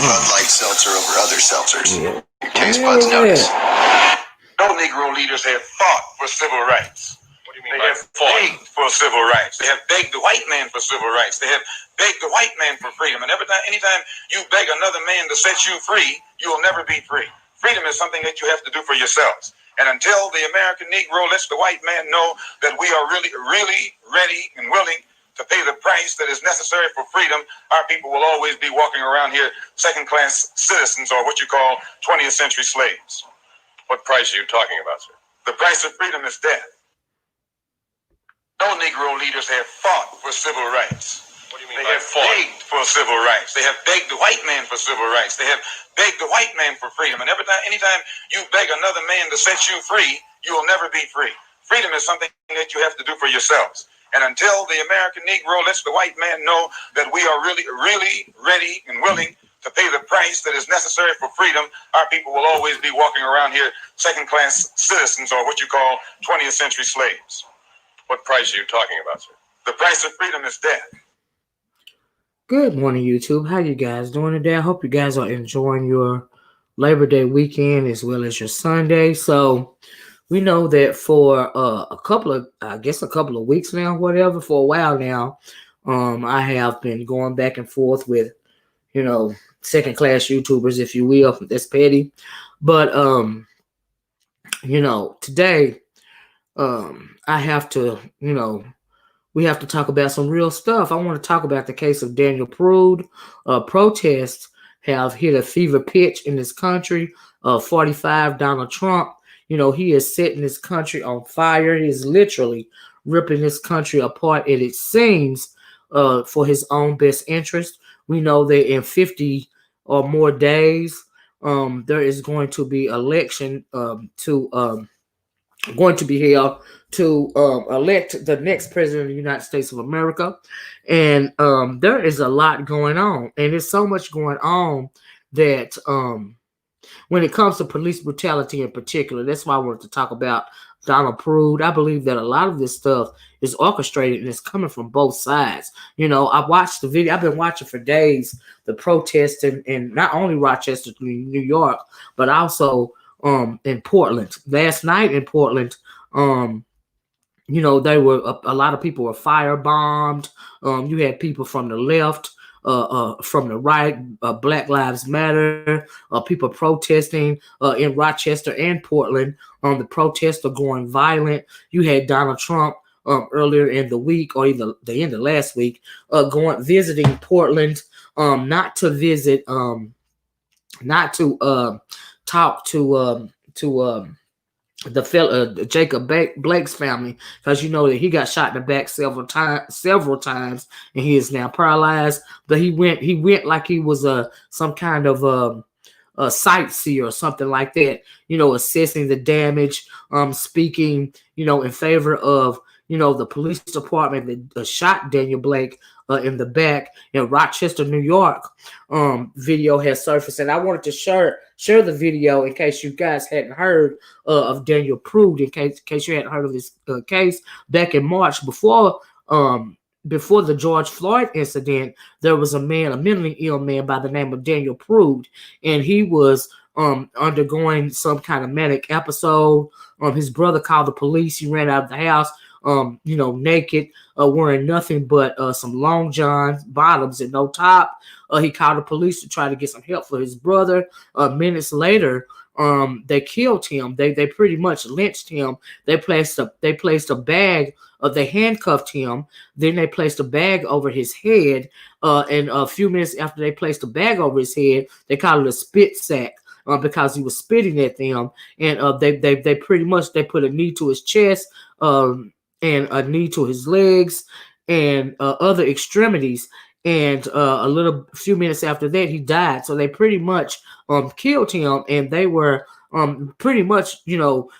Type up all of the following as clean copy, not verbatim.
Bud Light seltzer over other seltzers. Yeah. Your taste buds notice. No Negro leaders have fought for civil rights. What do you mean? They have begged for civil rights. They have begged the white man for civil rights. They have begged the white man for freedom. And anytime you beg another man to set you free, you will never be free. Freedom is something that you have to do for yourselves. And until the American Negro lets the white man know that we are really, really ready and willing to pay the price that is necessary for freedom, our people will always be walking around here second-class citizens, or what you call 20th century slaves. What price are you talking about, sir? The price of freedom is death. No Negro leaders have fought for civil rights. What do you mean? They have begged for civil rights. They have begged the white man for civil rights. They have begged the white man for freedom. And anytime you beg another man to set you free, you will never be free. Freedom is something that you have to do for yourselves. And until the American Negro lets the white man know that we are really, really ready and willing to pay the price that is necessary for freedom, our people will always be walking around here second-class citizens, or what you call 20th century slaves. What price are you talking about, sir? The price of freedom is death. Good morning, YouTube. How you guys doing today? I hope you guys are enjoying your Labor Day weekend as well as your Sunday. So we know that for a couple of weeks now, whatever, for a while now, I have been going back and forth with, second-class YouTubers, if you will. That's petty. But, today, I have to, we have to talk about some real stuff. I want to talk about the case of Daniel Prude. Protests have hit a fever pitch in this country. 45, Donald Trump, he is setting this country on fire. He is literally ripping this country apart, and it seems for his own best interest. We know that in 50 or more days, there is going to be election going to be held to elect the next president of the United States of America. And there is a lot going on. And there's so much going on that when it comes to police brutality in particular, that's why I wanted to talk about Donald Prude. I believe that a lot of this stuff is orchestrated and it's coming from both sides. I watched the video. I've been watching for days the protests in not only Rochester, New York, but also in Portland. Last night in Portland, there were a lot of people were firebombed. You had people from the left, from the right, Black Lives Matter, people protesting in Rochester and Portland. The protests are going violent. You had Donald Trump earlier in the week, or either the end of last week, visiting Portland, not to visit, not to talk to the fellow Jacob Blake's family, because that he got shot in the back several times, and he is now paralyzed. But he went like he was some kind of a sightseer or something like that. Assessing the damage, speaking in favor of the police department that shot Daniel Blake in the back in Rochester, New York. Video has surfaced, and I wanted to share the video in case you guys hadn't heard of Daniel Prude, in case you hadn't heard of this case. Back in March, before the George Floyd incident, there was a mentally ill man by the name of Daniel Prude, and he was undergoing some kind of manic episode. His brother called the police. He ran out of the house, naked, wearing nothing but some long johns, bottoms, and no top. He called the police to try to get some help for his brother. Minutes later, they killed him. They pretty much lynched him. They placed a bag. They handcuffed him. Then they placed a bag over his head. And a few minutes after they placed a bag over his head, they called it a spit sack. Because he was spitting at them, and they pretty much put a knee to his chest, and a knee to his legs, and other extremities. And a few minutes after that, he died. So they pretty much killed him, and they were pretty much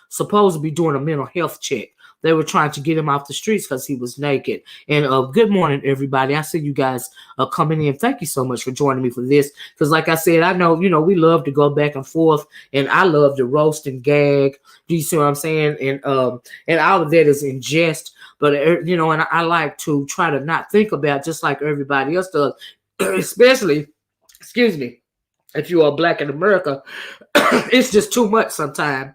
supposed to be doing a mental health check. They were trying to get him off the streets because he was naked. And good morning, everybody. I see you guys coming in. Thank you so much for joining me for this. Because like I said, I know, we love to go back and forth. And I love to roast and gag. Do you see what I'm saying? And all of that is in jest. But, and I like to try to not think about just like everybody else does. Especially, excuse me, if you are black in America, it's just too much sometimes.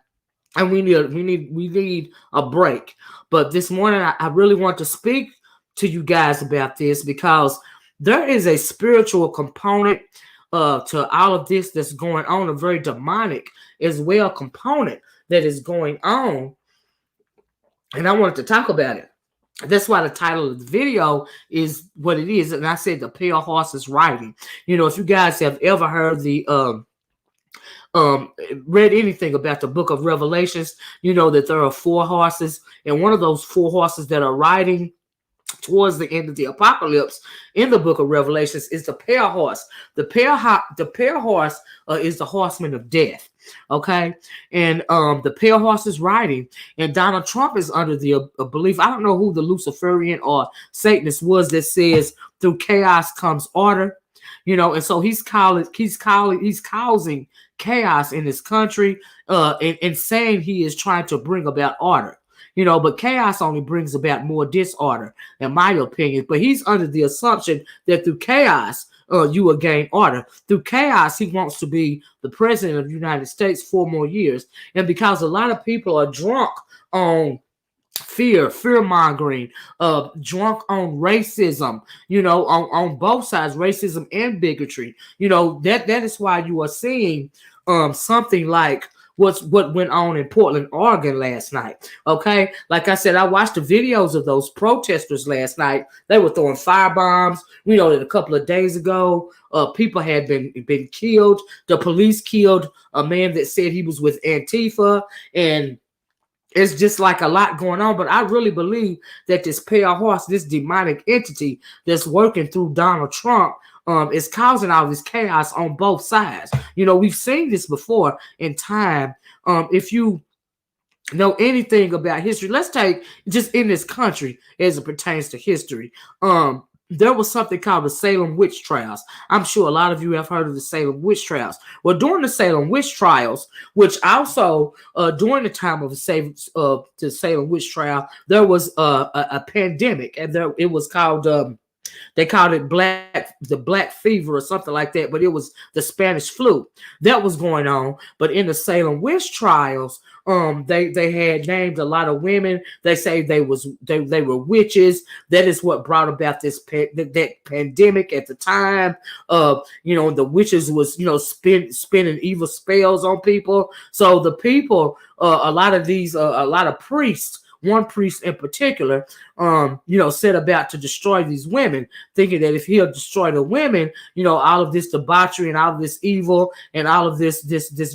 And we need a break. But this morning, I really want to speak to you guys about this because there is a spiritual component to all of this that's going on, a very demonic as well component that is going on. And I wanted to talk about it. That's why the title of the video is what it is. And I said the pale horse is riding. You know, if you guys have ever heard the read anything about the book of Revelations, you know that there are 4 horses, and one of those 4 horses that are riding towards the end of the apocalypse in the book of Revelations is the pale horse. The pale horse is the horseman of death. Okay, and the pale horse is riding, and Donald Trump is under the belief. I don't know who the Luciferian or Satanist was that says through chaos comes order. You know, and so he's causing chaos in this country, and saying he is trying to bring about order. You know, but chaos only brings about more disorder, in my opinion. But he's under the assumption that through chaos, you will gain order. Through chaos, he wants to be the president of the United States 4 more years. And because a lot of people are drunk on fear mongering, drunk on racism, you know, on both sides, racism and bigotry. You know, that is why you are seeing something like what went on in Portland, Oregon last night. Okay, like I said, I watched the videos of those protesters last night. They were throwing firebombs. We know that a couple of days ago, people had been killed. The police killed a man that said he was with Antifa, and it's just like a lot going on. But I really believe that this pale horse, this demonic entity that's working through Donald Trump, is causing all this chaos on both sides. You know, we've seen this before in time. If you know anything about history, let's take just in this country as it pertains to history. There was something called the Salem witch trials. I'm sure a lot of you have heard of the Salem witch trials. Well, during the Salem witch trials, which also during the time of the Salem witch trial, there was a pandemic, and it was called they called it the black fever or something like that, but it was the Spanish flu that was going on. But in the Salem witch trials, they had named a lot of women. They say they were witches. That is what brought about that pandemic at the time. You know, the witches was, you know, spinning evil spells on people. So the people, a lot of priests. One priest in particular, you know, set about to destroy these women, thinking that if he'll destroy the women, you know, all of this debauchery and all of this evil and all of this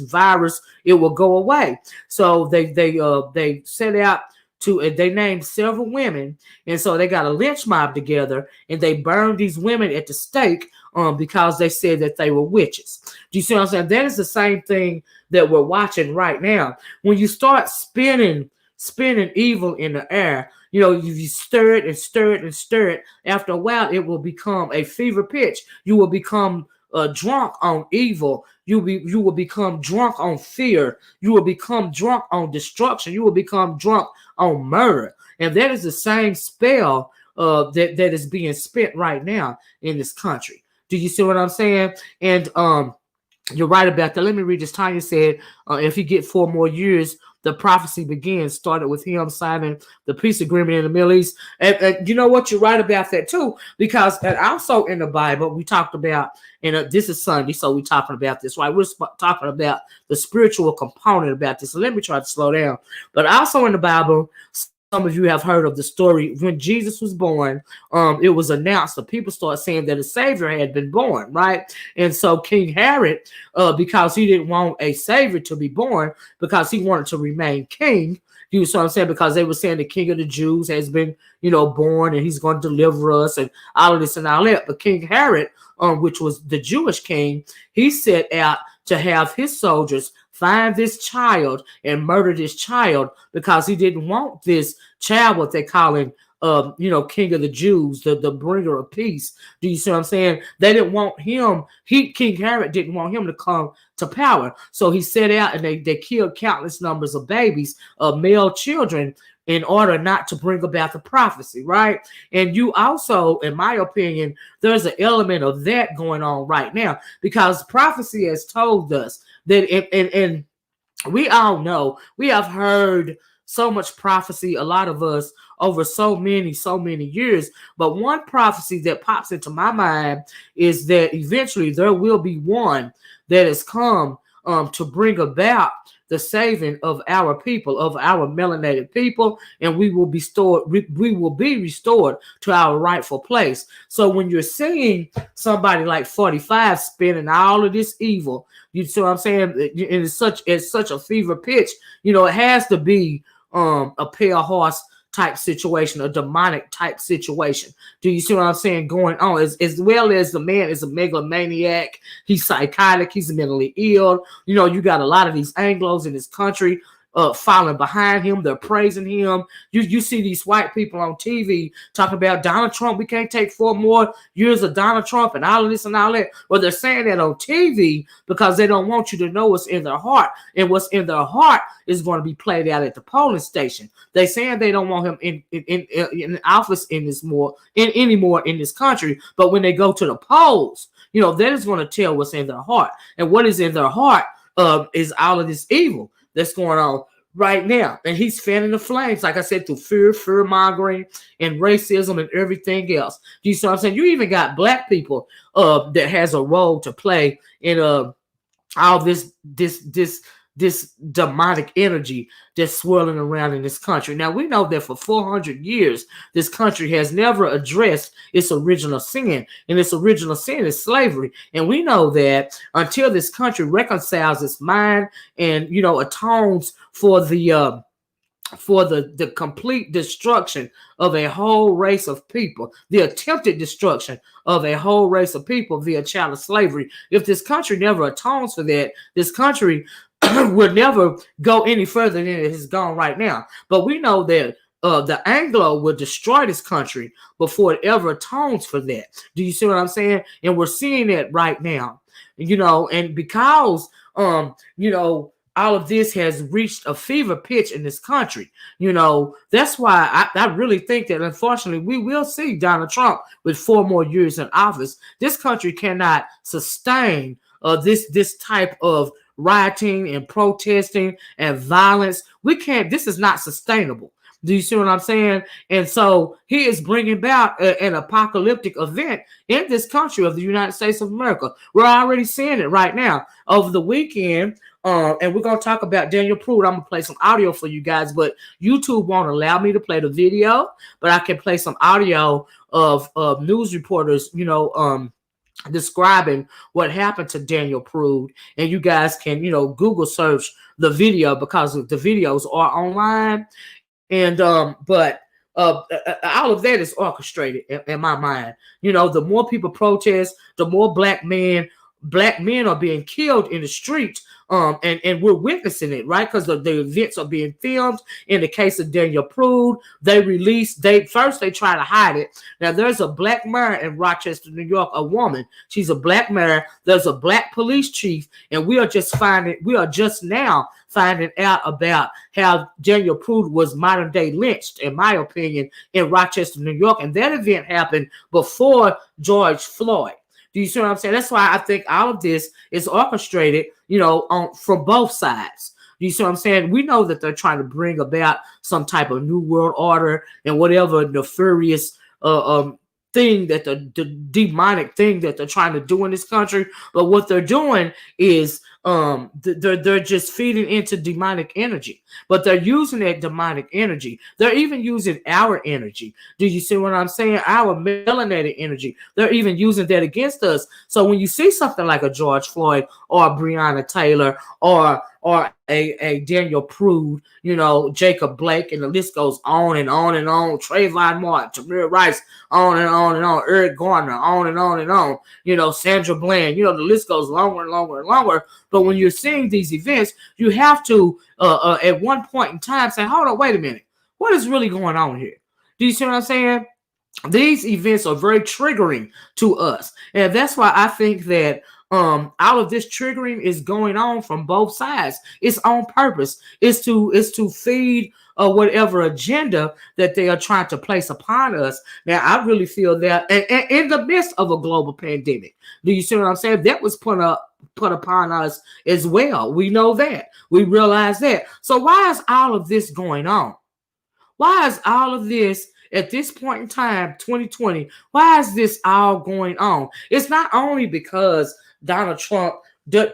virus, it will go away. So they set out to, they named several women, and so they got a lynch mob together, and they burned these women at the stake because they said that they were witches. Do you see what I'm saying? That is the same thing that we're watching right now. When you start spinning evil in the air, you know, you stir it and stir it and stir it. After a while, it will become a fever pitch. You will become drunk on evil. You will become drunk on fear. You will become drunk on destruction. You will become drunk on murder. And that is the same spell that is being spent right now in this country. Do you see what I'm saying? And you're right about that. Let me read this. Tanya said, if you get 4 more years, the prophecy begins. Started with him signing the peace agreement in the Middle East. And you know what? You're right about that too. Because and also in the Bible, we talked about, and this is Sunday, so we're talking about this, right? We're talking about the spiritual component about this. So let me try to slow down. But also in the Bible, some of you have heard of the story when Jesus was born. It was announced, the people started saying that a savior had been born, right? And so King Herod, because he didn't want a savior to be born, because he wanted to remain king. You know what I'm saying? Because they were saying the king of the Jews has been, you know, born, and he's going to deliver us and all of this and all that. But King Herod, which was the Jewish king, he set out to have his soldiers find this child and murder this child, because he didn't want this child, what they call him, King of the Jews, the bringer of peace. Do you see what I'm saying? They didn't want him. King Herod didn't want him to come to power. So he set out and they killed countless numbers of babies, male children, in order not to bring about the prophecy, right? And you also, in my opinion, there's an element of that going on right now, because prophecy has told us that, and we all know, we have heard so much prophecy, a lot of us, over so many years. But one prophecy that pops into my mind is that eventually there will be one that has come to bring about the saving of our people, of our melanated people, and we will be restored to our rightful place. So when you're seeing somebody like 45 spinning all of this evil, you see what I'm saying? It's such a fever pitch. It has to be a pale horse type situation, a demonic type situation. Do you see what I'm saying going on? As well as the man is a megalomaniac, he's psychotic, he's mentally ill. You got a lot of these Anglos in this country following behind him. They're praising him. You see these white people on TV talking about Donald Trump. We can't take 4 more years of Donald Trump and all of this and all that. Well, they're saying that on TV because they don't want you to know what's in their heart. And what's in their heart is going to be played out at the polling station. They saying they don't want him in office anymore in this country. But when they go to the polls, that is going to tell what's in their heart. And what is in their heart is all of this evil that's going on right now. And he's fanning the flames, like I said, through fear mongering and racism and everything else. Do you see what I'm saying? You even got black people that has a role to play in all this demonic energy that's swirling around in this country. Now, we know that for 400 years, this country has never addressed its original sin, and its original sin is slavery. And we know that until this country reconciles its mind and, atones for the complete destruction of a whole race of people, the attempted destruction of a whole race of people via chattel slavery. If this country never atones for that, this country will never go any further than it has gone right now. But we know that the Anglo will destroy this country before it ever atones for that. Do you see what I'm saying? And we're seeing that right now, and because, all of this has reached a fever pitch in this country. That's why I really think that, unfortunately, we will see Donald Trump with 4 more years in office. This country cannot sustain this type of rioting and protesting and violence. We can't. This is not sustainable. Do you see what I'm saying? And so he is bringing about an apocalyptic event in this country of the United States of America. We're already seeing it right now. Over the weekend, and we're going to talk about Daniel Prude. I'm going to play some audio for you guys, but YouTube won't allow me to play the video, but I can play some audio of news reporters, describing what happened to Daniel Prude. And you guys can, Google search the video because the videos are online. And but all of that is orchestrated in my mind. The more people protest, the more black men are being killed in the street. And we're witnessing it, right? Because the events are being filmed. In the case of Daniel Prude, they try to hide it. Now, there's a black mayor in Rochester, New York, a woman. She's a black mayor. There's a black police chief, and we are just now finding out about how Daniel Prude was modern day lynched, in my opinion, in Rochester, New York. And that event happened before George Floyd. Do you see what I'm saying? That's why I think all of this is orchestrated, from both sides. Do you see what I'm saying? We know that they're trying to bring about some type of new world order and whatever nefarious thing that the demonic thing that they're trying to do in this country. But what they're doing is they're just feeding into demonic energy, but they're using that demonic energy. They're even using our energy. Do you see what I'm saying? Our melanated energy. They're even using that against us. So when you see something like a George Floyd or Breonna Taylor or a Daniel Prude, Jacob Blake, and the list goes on and on and on. Trayvon Martin, Tamir Rice, on and on and on. Eric Garner, on and on and on. Sandra Bland. The list goes longer and longer and longer. But when you're seeing these events, you have to, at one point in time, say, hold on, wait a minute. What is really going on here? Do you see what I'm saying? These events are very triggering to us, and that's why I think that all of this triggering is going on from both sides. It's on purpose. It's to feed whatever agenda that they are trying to place upon us. Now, I really feel that, and in the midst of a global pandemic, do you see what I'm saying? That was put upon us as well. We know that. We realize that. So why is all of this going on? Why is all of this at this point in time, 2020, why is this all going on? It's not only because Donald Trump,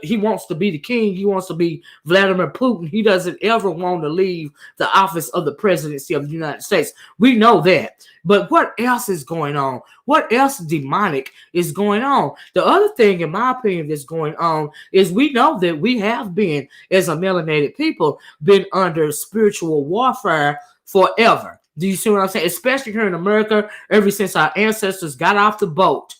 he wants to be the king. He wants to be Vladimir Putin. He doesn't ever want to leave the office of the presidency of the United States. We know that. But what else is going on? What else demonic is going on? The other thing, in my opinion, that's going on is we know that we have been, as a melanated people, been under spiritual warfare forever. Do you see what I'm saying? Especially here in America, ever since our ancestors got off the boat,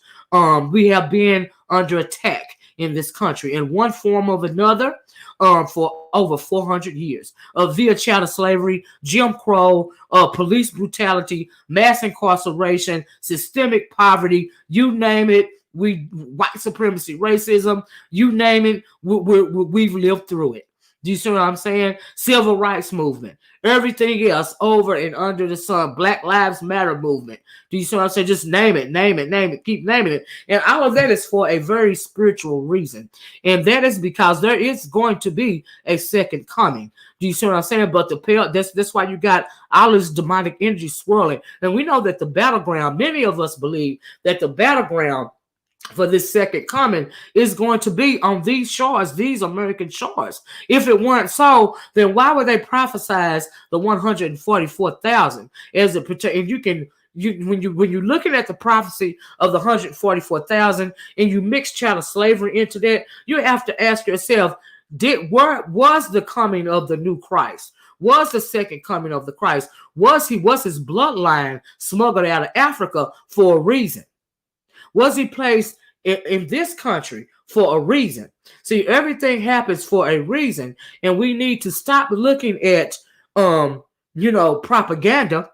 we have been under attack in this country in one form or another for over 400 years via chattel slavery, Jim Crow, police brutality, mass incarceration, systemic poverty, you name it. White supremacy, racism, you name it, we've lived through it. Do you see what I'm saying? Civil rights movement, everything else over and under the sun, Black Lives Matter movement. Do you see what I'm saying? Just name it, keep naming it. And all of that is for a very spiritual reason. And that is because there is going to be a second coming. Do you see what I'm saying? But that's why you got all this demonic energy swirling. And we know that the battleground, many of us believe that the battleground for this second coming is going to be on these shores, these American shores. If it weren't so, then why would they prophesize the 144,000 as it pertains? And when you're looking at the prophecy of the 144,000 and you mix chattel slavery into that, you have to ask yourself, was the coming of the new Christ? Was the second coming of the Christ? Was his bloodline smuggled out of Africa for a reason? Was he placed in this country for a reason? See, everything happens for a reason, and we need to stop looking at, propaganda,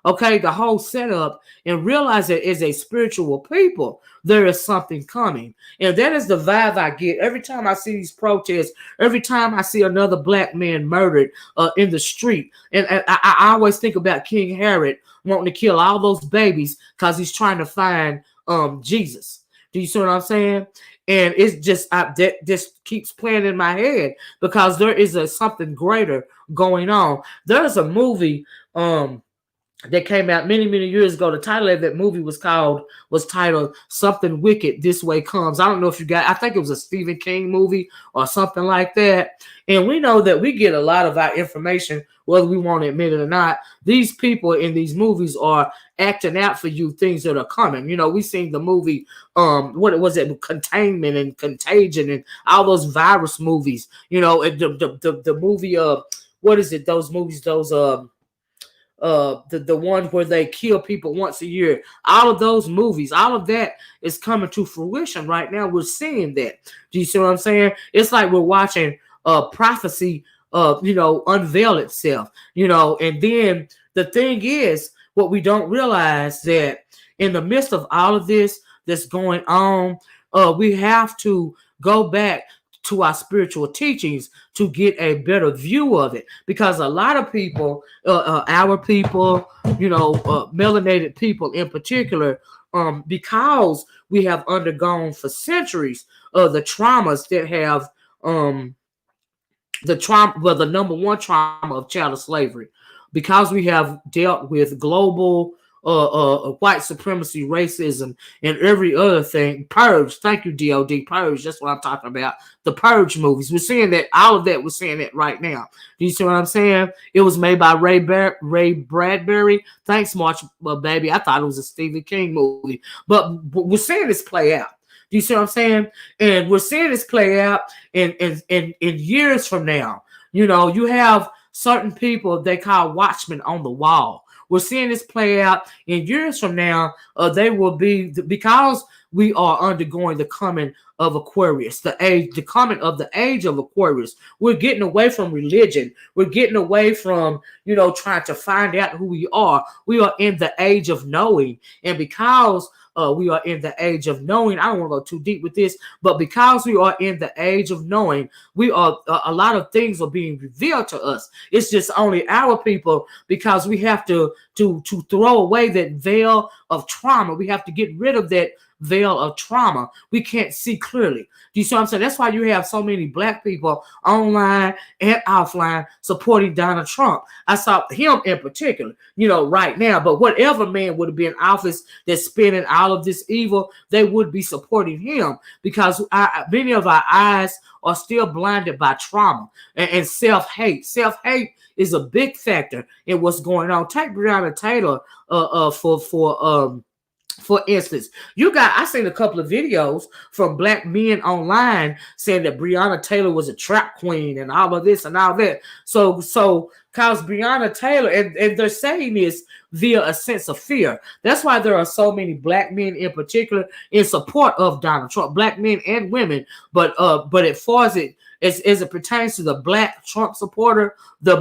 okay, the whole setup, and realize that as a spiritual people, there is something coming. And that is the vibe I get every time I see these protests, every time I see another black man murdered in the street. And I always think about King Herod wanting to kill all those babies because he's trying to find Jesus. Do you see what I'm saying? And it's just that just keeps playing in my head because there is something greater going on. There's a movie that came out many years ago. The title of that movie was titled Something Wicked This Way Comes. I don't know if you got, I think it was a Stephen King movie or something like that. And we know that we get a lot of our information, whether we want to admit it or not. These people in these movies are acting out for you things that are coming. We seen the movie, what was it, Containment and Contagion and all those virus movies. The movie, what is it? Those movies, the one where they kill people once a year. All of those movies, all of that is coming to fruition right now. We're seeing that. Do you see what I'm saying? It's like we're watching prophecy unveil itself, and then the thing is, what we don't realize that in the midst of all of this that's going on, we have to go back to our spiritual teachings to get a better view of it, because a lot of people, our people, melanated people in particular, because we have undergone for centuries the traumas that have the number one trauma of chattel slavery, because we have dealt with global white supremacy, racism, and every other thing. Purge, thank you, DOD. Purge, that's what I'm talking about. The Purge movies. We're seeing that, all of that, we're seeing it right now. Do you see what I'm saying? It was made by Ray Bradbury. Thanks, March, baby. I thought it was a Stephen King movie. But we're seeing this play out. Do you see what I'm saying? And we're seeing this play out in years from now. You have certain people they call watchmen on the wall. We're seeing this play out in years from now. They will be, because we are undergoing the coming of Aquarius, the coming of the age of Aquarius. We're getting away from religion. We're getting away from, trying to find out who we are. We are in the age of knowing. And because we are in the age of knowing, I don't want to go too deep with this, but because we are in the age of knowing, we are a lot of things are being revealed to us. It's just only our people, because we have to throw away that veil of trauma. We have to get rid of that veil of trauma. We can't see clearly. Do you see what I'm saying? That's why you have so many black people online and offline supporting Donald Trump. I saw him in particular, right now. But whatever man would have been in office that's spinning all of this evil, they would be supporting him, because many of our eyes are still blinded by trauma and self-hate. Self-hate is a big factor in what's going on. Take Breonna Taylor for instance. I seen a couple of videos from black men online saying that Breonna Taylor was a trap queen and all of this and all that. So cause Breonna Taylor, and they're saying this via a sense of fear. That's why there are so many black men in particular in support of Donald Trump, black men and women. But as far as it pertains to the black Trump supporter, the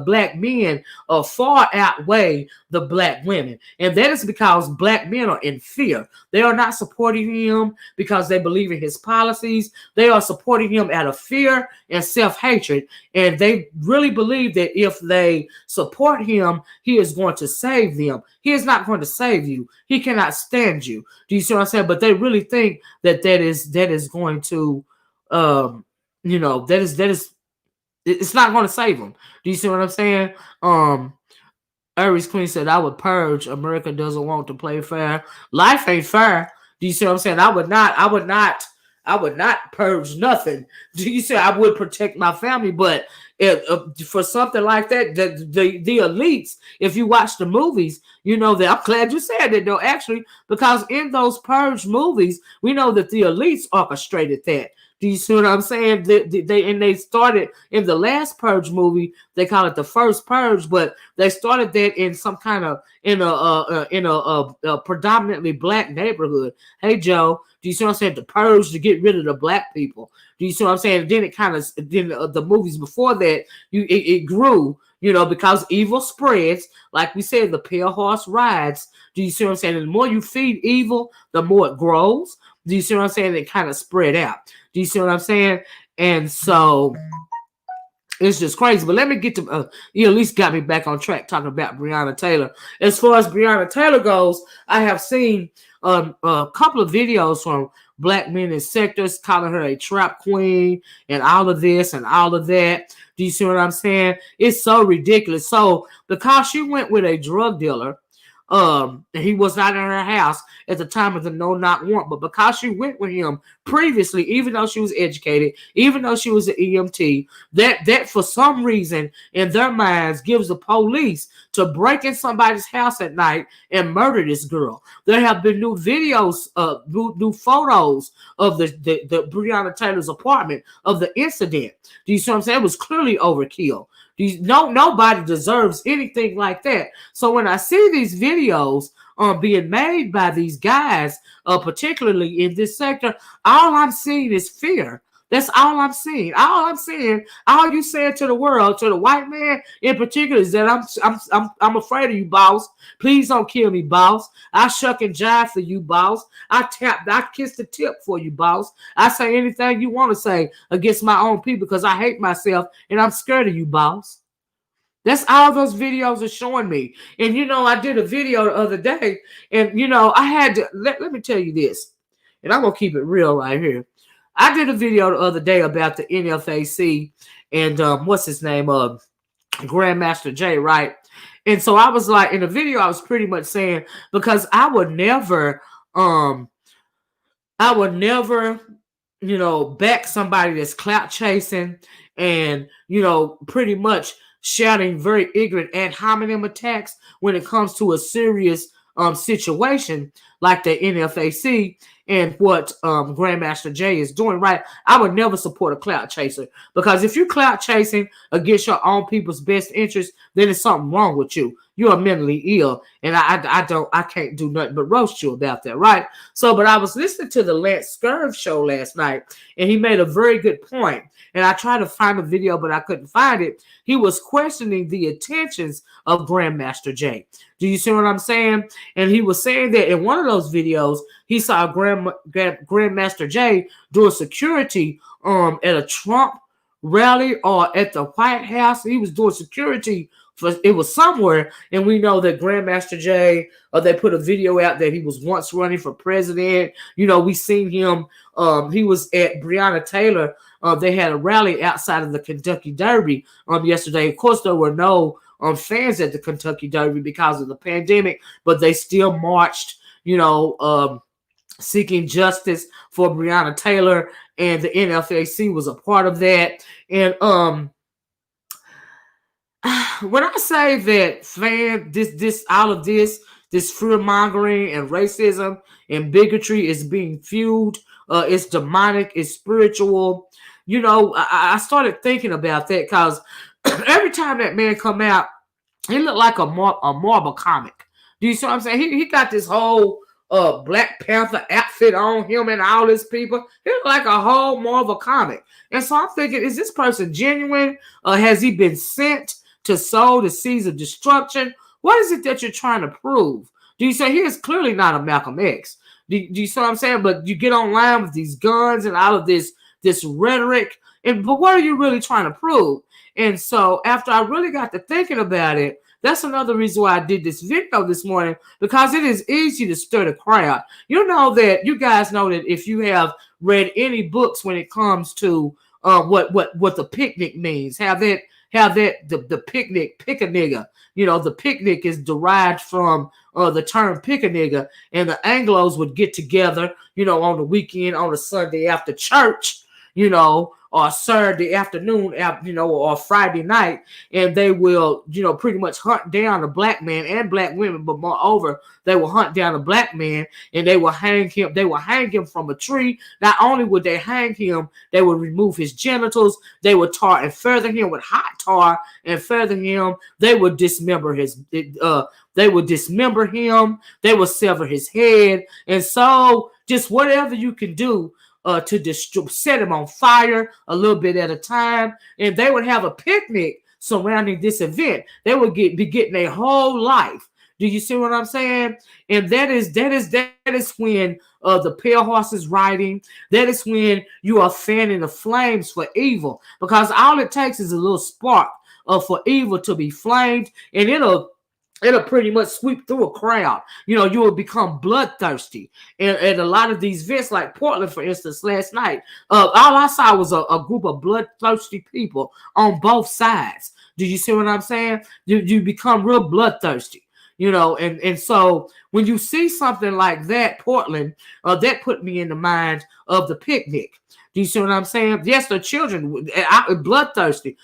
black men far outweigh the black women. And that is because black men are in fear. They are not supporting him because they believe in his policies. They are supporting him out of fear and self-hatred. And they really believe that if they support him, he is going to save them. He is not going to save you. He cannot stand you. Do you see what I'm saying? But they really think that is going to it's not going to save them. Do you see what I'm saying? Aries Queen said, I would purge. America doesn't want to play fair. Life ain't fair. Do you see what I'm saying? I would not purge nothing. Do you see? I would protect my family, but for something like that, the elites, if you watch the movies, that I'm glad you said that though, actually, because in those purge movies, we know that the elites orchestrated that. Do you see what I'm saying? They started in the last Purge movie. They call it the first Purge, but they started that in some kind of in a predominantly black neighborhood. Hey Joe, do you see what I'm saying? The Purge to get rid of the black people. Do you see what I'm saying? And then the movies before that, it grew. Because evil spreads, like we said, the pale horse rides. Do you see what I'm saying? And the more you feed evil, the more it grows. Do you see what I'm saying? It kind of spread out. Do you see what I'm saying? And so it's just crazy. But let me get to, you at least got me back on track talking about Breonna Taylor. As far as Breonna Taylor goes, I have seen a couple of videos from black men in sectors calling her a trap queen and all of this and all of that. Do you see what I'm saying? It's so ridiculous. So because she went with a drug dealer, and he was not in her house at the time of the no-knock warrant, but because she went with him previously, even though she was educated, even though she was an EMT, that for some reason in their minds gives the police to break in somebody's house at night and murder this girl. There have been new videos, new photos of the Breonna Taylor's apartment of the incident. Do you see what I'm saying? It was clearly overkill. Nobody deserves anything like that. So when I see these videos being made by these guys, particularly in this sector, all I'm seeing is fear. That's all I'm seeing. All you saying to the world, to the white man in particular, is that I'm afraid of you, boss. Please don't kill me, boss. I shuck and jive for you, boss. I kiss the tip for you, boss. I say anything you want to say against my own people because I hate myself and I'm scared of you, boss. That's all those videos are showing me. And, I did a video the other day and, I had to, let me tell you this, and I'm going to keep it real right here. I did a video the other day about the NFAC and what's his name? Grandmaster Jay, right? And so I was like, in the video, I was pretty much saying, because I would never, back somebody that's clout chasing and, pretty much shouting very ignorant ad hominem attacks when it comes to a serious situation like the NFAC and what Grandmaster Jay is doing, right? I would never support a clout chaser, because if you're clout chasing against your own people's best interest, then there's something wrong with you. You are mentally ill, and I can't do nothing but roast you about that, right? So, but I was listening to the Lance Scurv show last night, and he made a very good point. And I tried to find a video, but I couldn't find it. He was questioning the intentions of Grandmaster Jay. Do you see what I'm saying? And he was saying that in one of those videos, he saw Grandmaster Jay doing security at a Trump rally or at the White House. He was doing security for, it was somewhere, and we know that Grandmaster Jay, they put a video out that he was once running for president. You know, we seen him. He was at Breonna Taylor. They had a rally outside of the Kentucky Derby yesterday. Of course, there were no fans at the Kentucky Derby because of the pandemic, but they still marched, you know, seeking justice for Breonna Taylor, and the NFAC was a part of that. And when I say that, all of this fear mongering and racism and bigotry is being fueled, it's demonic, it's spiritual. You know, I started thinking about that because every time that man come out, he looked like a Marvel comic. Do you see what I'm saying? He got this whole Black Panther outfit on him and all these people. He looked like a whole Marvel comic. And so I'm thinking, is this person genuine? Has he been sent to sow the seeds of destruction? What is it that you're trying to prove? Do you say he is clearly not a Malcolm X? Do you see what I'm saying? But you get online with these guns and all of this rhetoric, but what are you really trying to prove? And so after I really got to thinking about it, that's another reason why I did this video this morning, because it is easy to stir the crowd. You guys know that if you have read any books when it comes to what the picnic means, how the picnic, pick a nigga. You know, the picnic is derived from the term pick a nigga, and the Anglos would get together, you know, on the weekend, on a Sunday after church, you know, or Saturday afternoon, you know, or Friday night, and they will, you know, pretty much hunt down a black man and black women, but moreover, they will hunt down a black man and they will hang him. They will hang him from a tree. Not only would they hang him, they would remove his genitals. They would tar and feather him with hot tar and feather him. They would dismember his. They would dismember him. They would sever his head, and so just whatever you can do to set him on fire a little bit at a time. And they would have a picnic surrounding this event. They would be getting a whole life. Do you see what I'm saying? And that is when the pale horse is riding. That is when you are fanning the flames for evil, because all it takes is a little spark for evil to be flamed, and it'll pretty much sweep through a crowd. You know, you will become bloodthirsty. And a lot of these events, like Portland, for instance, last night, all I saw was a group of bloodthirsty people on both sides. Do you see what I'm saying? You become real bloodthirsty. You know, and so when you see something like that, Portland, that put me in the mind of the picnic. Do you see what I'm saying? Yes, the children, bloodthirsty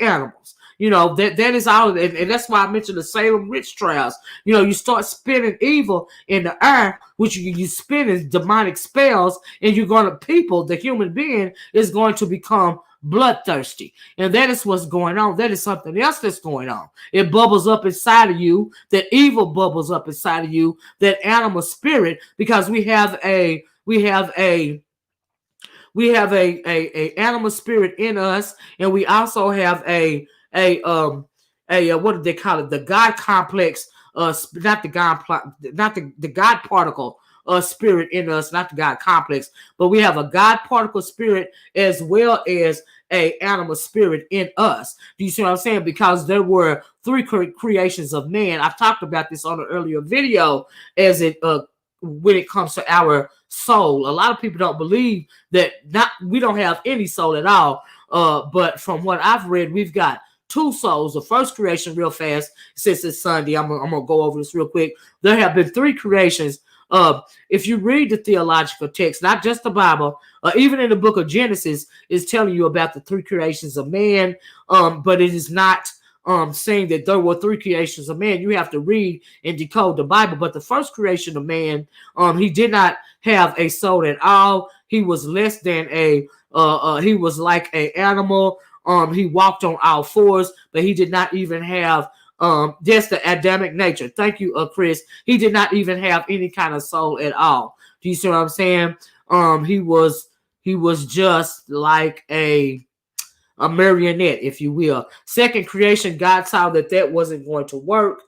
animals. You know, that is all, and that's why I mentioned the Salem witch trials. You know, you start spinning evil in the air, which you spinning demonic spells, and the human being is going to become bloodthirsty. And that is what's going on. That is something else that's going on. It bubbles up inside of you. That evil bubbles up inside of you, that animal spirit, because we have a animal spirit in us, and we also have a what do they call it? The God complex, not the God particle spirit in us, not the God complex, but we have a God particle spirit as well as a animal spirit in us. Do you see what I'm saying? Because there were three creations of man. I've talked about this on an earlier video as it when it comes to our soul. A lot of people don't believe that we don't have any soul at all. But from what I've read, we've got two souls. The first creation, real fast, since it's Sunday, I'm gonna go over this real quick. There have been three creations. If you read the theological text, not just the Bible, even in the book of Genesis, is telling you about the three creations of man. But it is not saying that there were three creations of man. You have to read and decode the Bible. But the first creation of man, he did not have a soul at all. He was less than a he was like an animal. He walked on all fours, but he did not even have just the Adamic nature. Thank you, Chris. He did not even have any kind of soul at all. Do you see what I'm saying? He was just like a marionette, if you will. Second creation, God saw that wasn't going to work.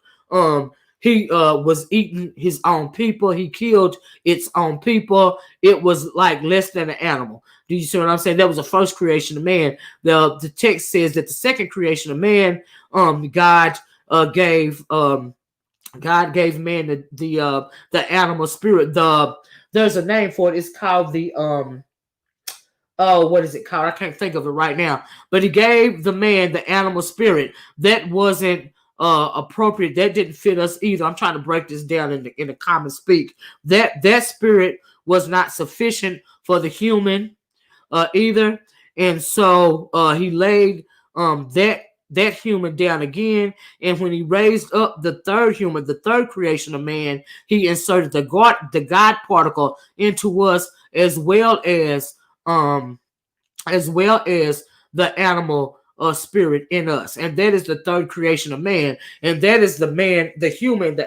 He was eating his own people. He killed its own people. It was like less than an animal. Do you see what I'm saying? That was the first creation of man. The text says that the second creation of man, God gave man the animal spirit. There's a name for it. It's called the what is it called? I can't think of it right now. But he gave the man the animal spirit. That wasn't appropriate. That didn't fit us either. I'm trying to break this down in the common speak. That spirit was not sufficient for the human either. And so he laid that human down again. And when he raised up the third human, the third creation of man, he inserted the God particle into us, as well as the animal spirit in us. And that is the third creation of man. And that is the man, the human, the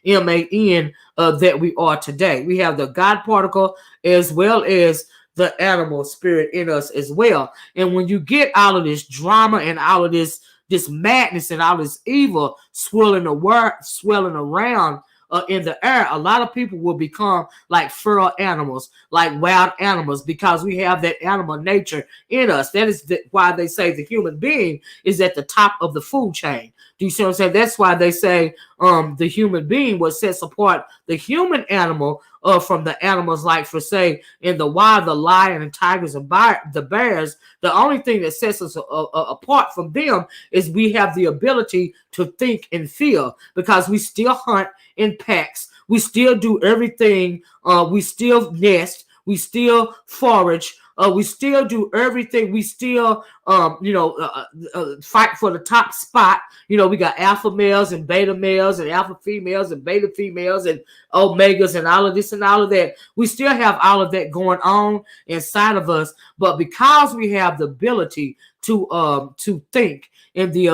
HUEMAN that we are today. We have the God particle as well as the animal spirit in us as well. And when you get all of this drama and all of this madness and all this evil swirling around in the air, a lot of people will become like feral animals, like wild animals, because we have that animal nature in us. That is why they say the human being is at the top of the food chain. Do you see what I'm saying? That's why they say the human being, what sets apart the human animal from the animals, like for say in the wild, the lion and tigers and the bears. The only thing that sets us apart from them is we have the ability to think and feel, because we still hunt in packs. We still do everything. We still nest. We still forage. We still do everything. We still, fight for the top spot. We got alpha males and beta males and alpha females and beta females and omegas and all of this and all of that. We still have all of that going on inside of us. But because we have the ability to think and the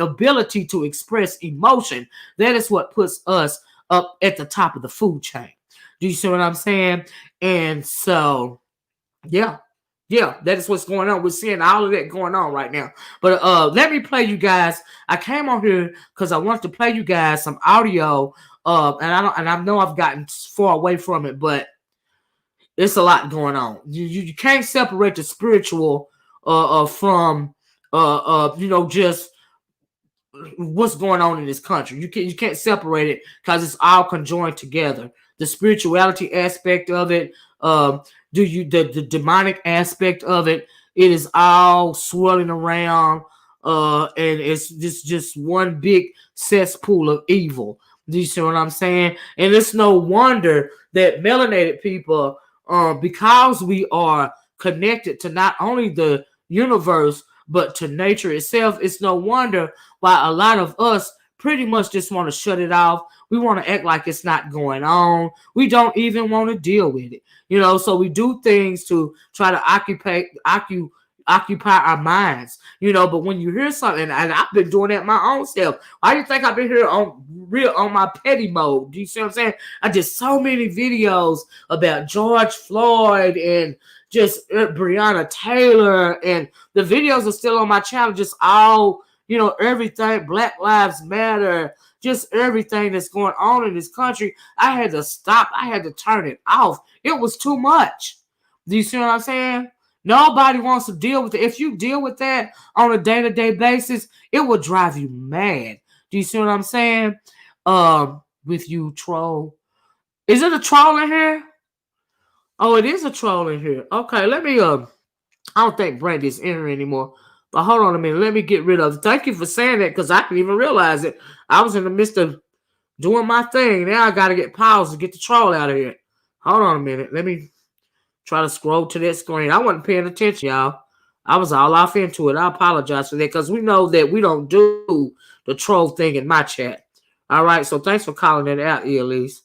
ability to express emotion, that is what puts us up at the top of the food chain. Do you see what I'm saying? And so, yeah, that is what's going on. We're seeing all of that going on right now. But let me play you guys. I came on here because I wanted to play you guys some audio. And I know I've gotten far away from it, but it's a lot going on. You can't separate the spiritual from just what's going on in this country. You can't separate it, because it's all conjoined together. The spirituality aspect of it, the demonic aspect of it, it is all swirling around, and it's just one big cesspool of evil. Do you see what I'm saying? And it's no wonder that melanated people, because we are connected to not only the universe but to nature itself, it's no wonder why a lot of us pretty much just want to shut it off. We want to act like it's not going on. We don't even want to deal with it. So we do things to try to occupy our minds, but when you hear something, and I've been doing that my own self. Why do you think I've been here on my petty mode? Do you see what I'm saying? I did so many videos about George Floyd and just Breonna Taylor, and the videos are still on my channel, just all, everything, Black Lives Matter, just everything that's going on in this country. I had to stop. I had to turn it off. It was too much. Do you see what I'm saying? Nobody wants to deal with it. If you deal with that on a day-to-day basis, it will drive you mad. Do you see what I'm saying? With you, troll. Is it a troll in here? Oh, it is a troll in here. Okay, let me, I don't think Brandy's in here anymore. But hold on a minute. Let me get rid of it. Thank you for saying that, because I didn't even realize it. I was in the midst of doing my thing. Now I got to get paused to get the troll out of here. Hold on a minute. Let me try to scroll to that screen. I wasn't paying attention, y'all. I was all off into it. I apologize for that because we know that we don't do the troll thing in my chat. All right, so thanks for calling that out, Elise.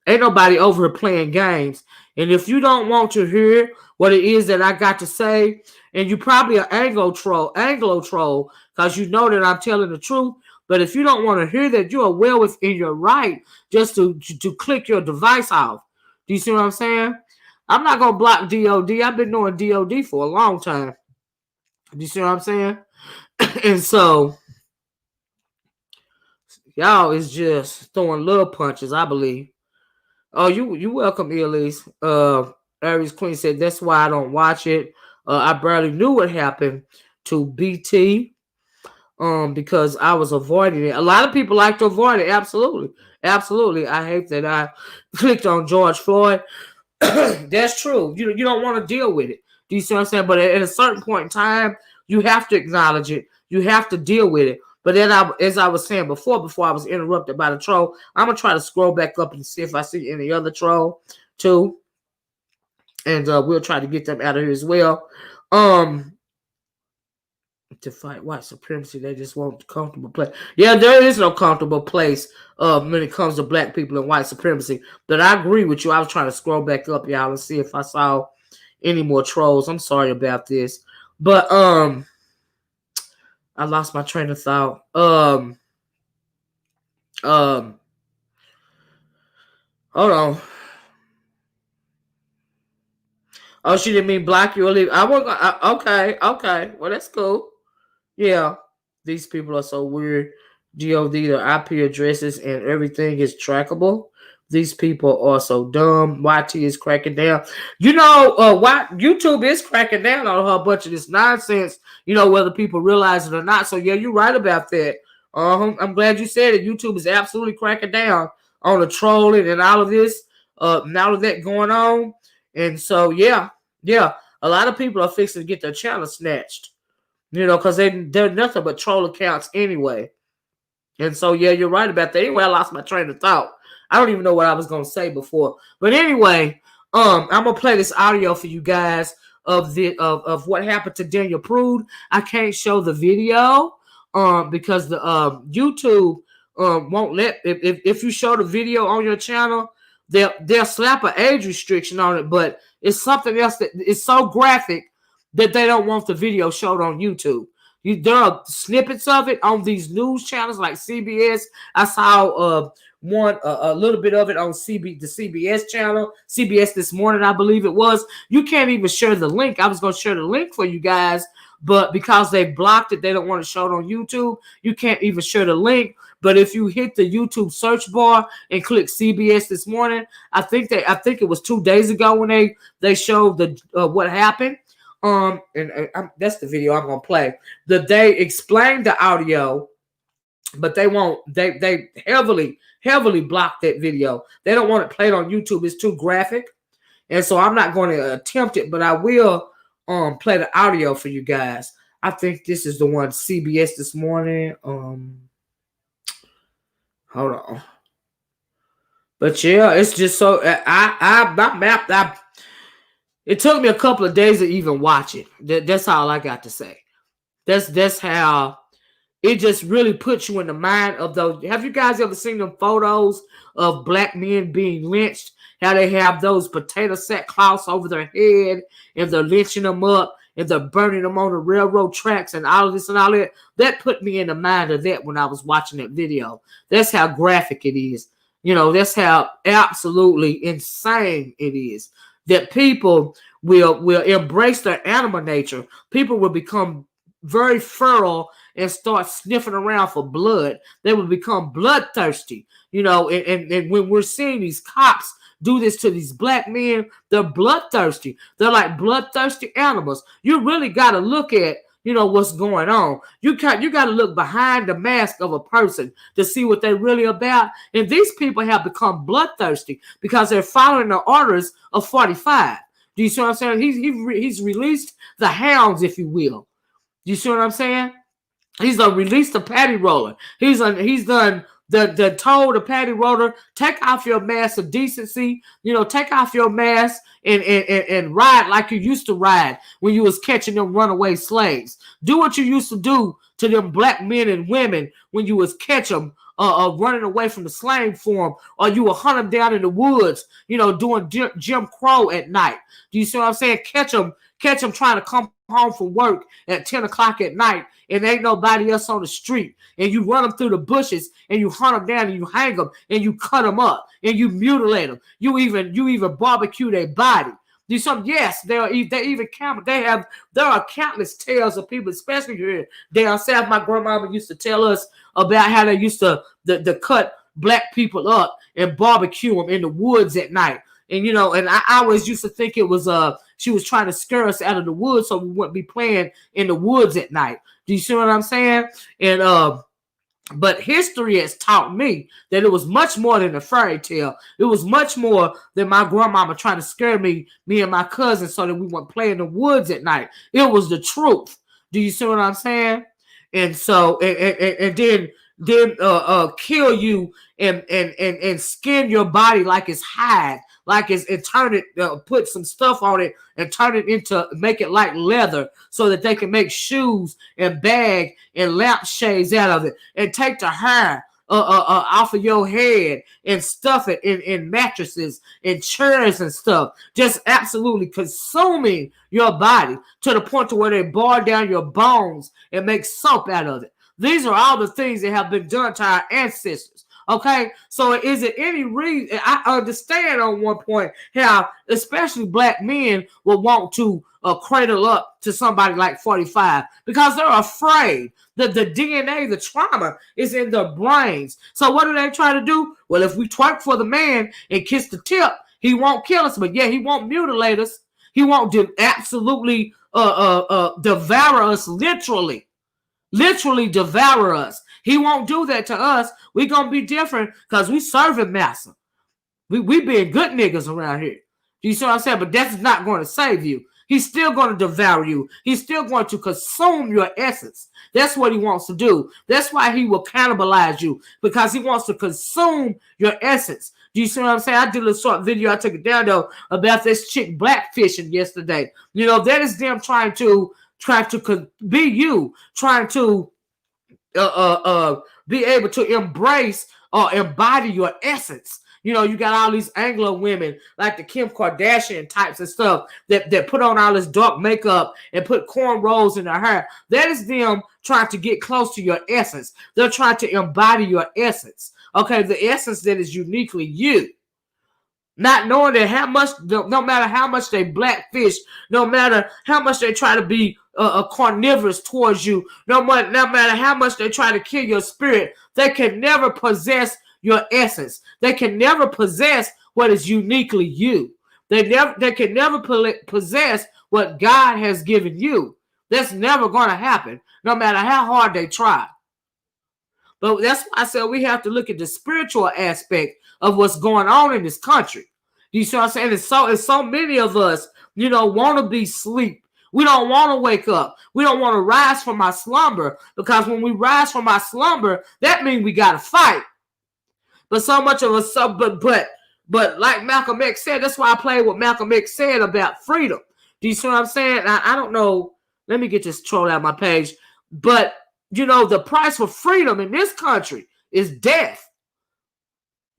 Ain't nobody over here playing games. And if you don't want to hear what it is that I got to say, and you probably an Anglo troll, because you know that I'm telling the truth. But if you don't want to hear that, you are well within your right just to click your device off. Do you see what I'm saying? I'm not gonna block DOD. I've been doing DOD for a long time. Do you see what I'm saying? And so y'all is just throwing little punches, I believe. Oh, you welcome, Elise. Aries Queen said that's why I don't watch it. I barely knew what happened to BT. Because I was avoiding it. A lot of people like to avoid it. Absolutely. Absolutely. I hate that I clicked on George Floyd. That's true. You don't want to deal with it. Do you see what I'm saying? But at a certain point in time, you have to acknowledge it. You have to deal with it. But then, as I was saying before I was interrupted by the troll, I'm going to try to scroll back up and see if I see any other troll, too. And we'll try to get them out of here as well. To fight white supremacy, they just want a comfortable place. Yeah, there is no comfortable place when it comes to black people and white supremacy. But I agree with you. I was trying to scroll back up, y'all, and see if I saw any more trolls. I'm sorry about this. But I lost my train of thought. Hold on. Oh, she didn't mean block you or leave. Okay. Well, that's cool. Yeah, these people are so weird. DOD, their IP addresses and everything is trackable. These people are so dumb. YT is cracking down. You know, YouTube is cracking down on a whole bunch of this nonsense, whether people realize it or not. So, yeah, you're right about that. I'm glad you said it. YouTube is absolutely cracking down on the trolling and all of this, and all of that going on. And so, yeah, a lot of people are fixing to get their channel snatched. Because they're nothing but troll accounts anyway. And so, yeah, you're right about that. Anyway, I lost my train of thought. I don't even know what I was going to say before. But anyway, I'm going to play this audio for you guys of what happened to Daniel Prude. I can't show the video because the YouTube won't let, if you show the video on your channel, they'll slap an age restriction on it. But it's something else that is so graphic that they don't want the video showed on YouTube. There are snippets of it on these news channels like CBS. I saw one a little bit of it on the CBS channel, CBS This Morning, I believe it was. You can't even share the link. I was going to share the link for you guys, but because they blocked it, they don't want to show it on YouTube. You can't even share the link. But if you hit the YouTube search bar and click CBS This Morning, I think it was 2 days ago when they showed the what happened. That's the video I'm gonna play. They explained the audio, but they won't. They heavily blocked that video. They don't want it played on YouTube. It's too graphic, and so I'm not going to attempt it. But I will play the audio for you guys. I think this is the one CBS This Morning. Hold on. But yeah, it's just so it took me a couple of days to even watch it. That's all I got to say. That's how it just really puts you in the mind of those. Have you guys ever seen them photos of black men being lynched? How they have those potato sack cloths over their head and they're lynching them up and they're burning them on the railroad tracks and all of this and all that. That put me in the mind of that when I was watching that video. That's how graphic it is. That's how absolutely insane it is. That people will embrace their animal nature. People will become very feral and start sniffing around for blood. They will become bloodthirsty, and when we're seeing these cops do this to these black men, they're bloodthirsty. They're like bloodthirsty animals. You really got to look at, what's going on. You got to look behind the mask of a person to see what they're really about. And these people have become bloodthirsty because they're following the orders of 45. Do you see what I'm saying? He's released the hounds, if you will. Do you see what I'm saying? He's released the patty roller. He's done told the Patty Rotor, take off your mask of decency, take off your mask and ride like you used to ride when you was catching them runaway slaves. Do what you used to do to them black men and women when you was catch them running away from the slave farm, or you will hunt them down in the woods, doing Jim Crow at night. Do you see what I'm saying? Catch them trying to come home from work at 10 o'clock at night, and ain't nobody else on the street, and you run them through the bushes, and you hunt them down, and you hang them, and you cut them up, and you mutilate them. You even barbecue their body. Do something? Yes, they even count. There are countless tales of people, especially here down south. My grandmama used to tell us about how they used to cut black people up and barbecue them in the woods at night. And and I always used to think it was she was trying to scare us out of the woods so we wouldn't be playing in the woods at night. Do you see what I'm saying? And but history has taught me that it was much more than a fairy tale. It was much more than my grandmama trying to scare me and my cousin so that we wouldn't play in the woods at night. It was the truth. Do you see what I'm saying? And so and then kill you and skin your body like it's hide, like it's, and turn it, put some stuff on it and turn it into, make it like leather so that they can make shoes and bag and lampshades out of it, and take the hair off of your head and stuff it in mattresses and chairs and stuff, just absolutely consuming your body to the point to where they bar down your bones and make soap out of it. These are all the things that have been done to our ancestors. Okay, so is it any reason? I understand on one point how especially black men will want to cradle up to somebody like 45 because they're afraid that the DNA, the trauma is in their brains. So what do they try to do? Well, if we twerk for the man and kiss the tip, he won't kill us, but yeah, he won't mutilate us. He won't absolutely devour us, literally devour us. He won't do that to us. We're going to be different because we serving master. We being good niggas around here. Do you see what I'm saying? But that's not going to save you. He's still going to devour you. He's still going to consume your essence. That's what he wants to do. That's why he will cannibalize you, because he wants to consume your essence. Do you see what I'm saying? I did a short video. I took it down, though, about this chick blackfishing yesterday. That is them trying to be you, trying to be able to embrace or embody your essence. You got all these Anglo women like the Kim Kardashian types and stuff that put on all this dark makeup and put cornrows in their hair. That is them trying to get close to your essence. They're trying to embody your essence. Okay, the essence that is uniquely you. Not knowing that no matter how much they blackfish, no matter how much they try to be carnivorous towards you, no matter how much they try to kill your spirit, they can never possess your essence. They can never possess what is uniquely you. They can never possess what God has given you. That's never going to happen, no matter how hard they try. But that's why I said we have to look at the spiritual aspect of what's going on in this country. You see what I'm saying? And so many of us, want to be asleep. We don't want to wake up. We don't want to rise from our slumber, because when we rise from our slumber, that means we got to fight. But so much of us, but like Malcolm X said, that's why I played what Malcolm X said about freedom. Do you see what I'm saying? I don't know. Let me get this troll out of my page. But, the price for freedom in this country is death.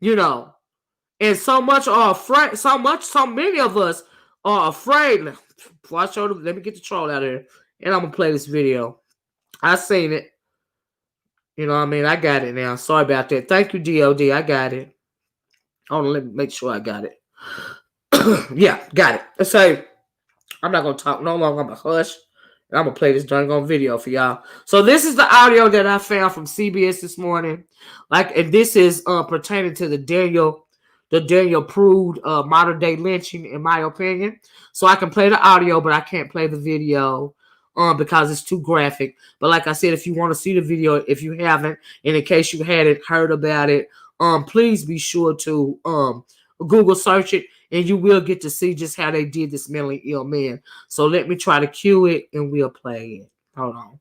And so many of us are afraid. Before I show them, let me get the troll out of here. And I'm going to play this video. I seen it. I got it now. Sorry about that. Thank you, DOD. I got it. Hold on, let me make sure I got it. Yeah, got it. Let's say I'm not going to talk no longer. I'm going to hush. And I'm going to play this dang on video for y'all. So this is the audio that I found from CBS this morning. And this is pertaining to the Daniel Prude modern day lynching, in my opinion. So I can play the audio, but I can't play the video because it's too graphic. But like I said, if you want to see the video, if you haven't, and in case you hadn't heard about it, please be sure to Google search it, and you will get to see just how they did this mentally ill man. So let me try to cue it, and we'll play it. Hold on.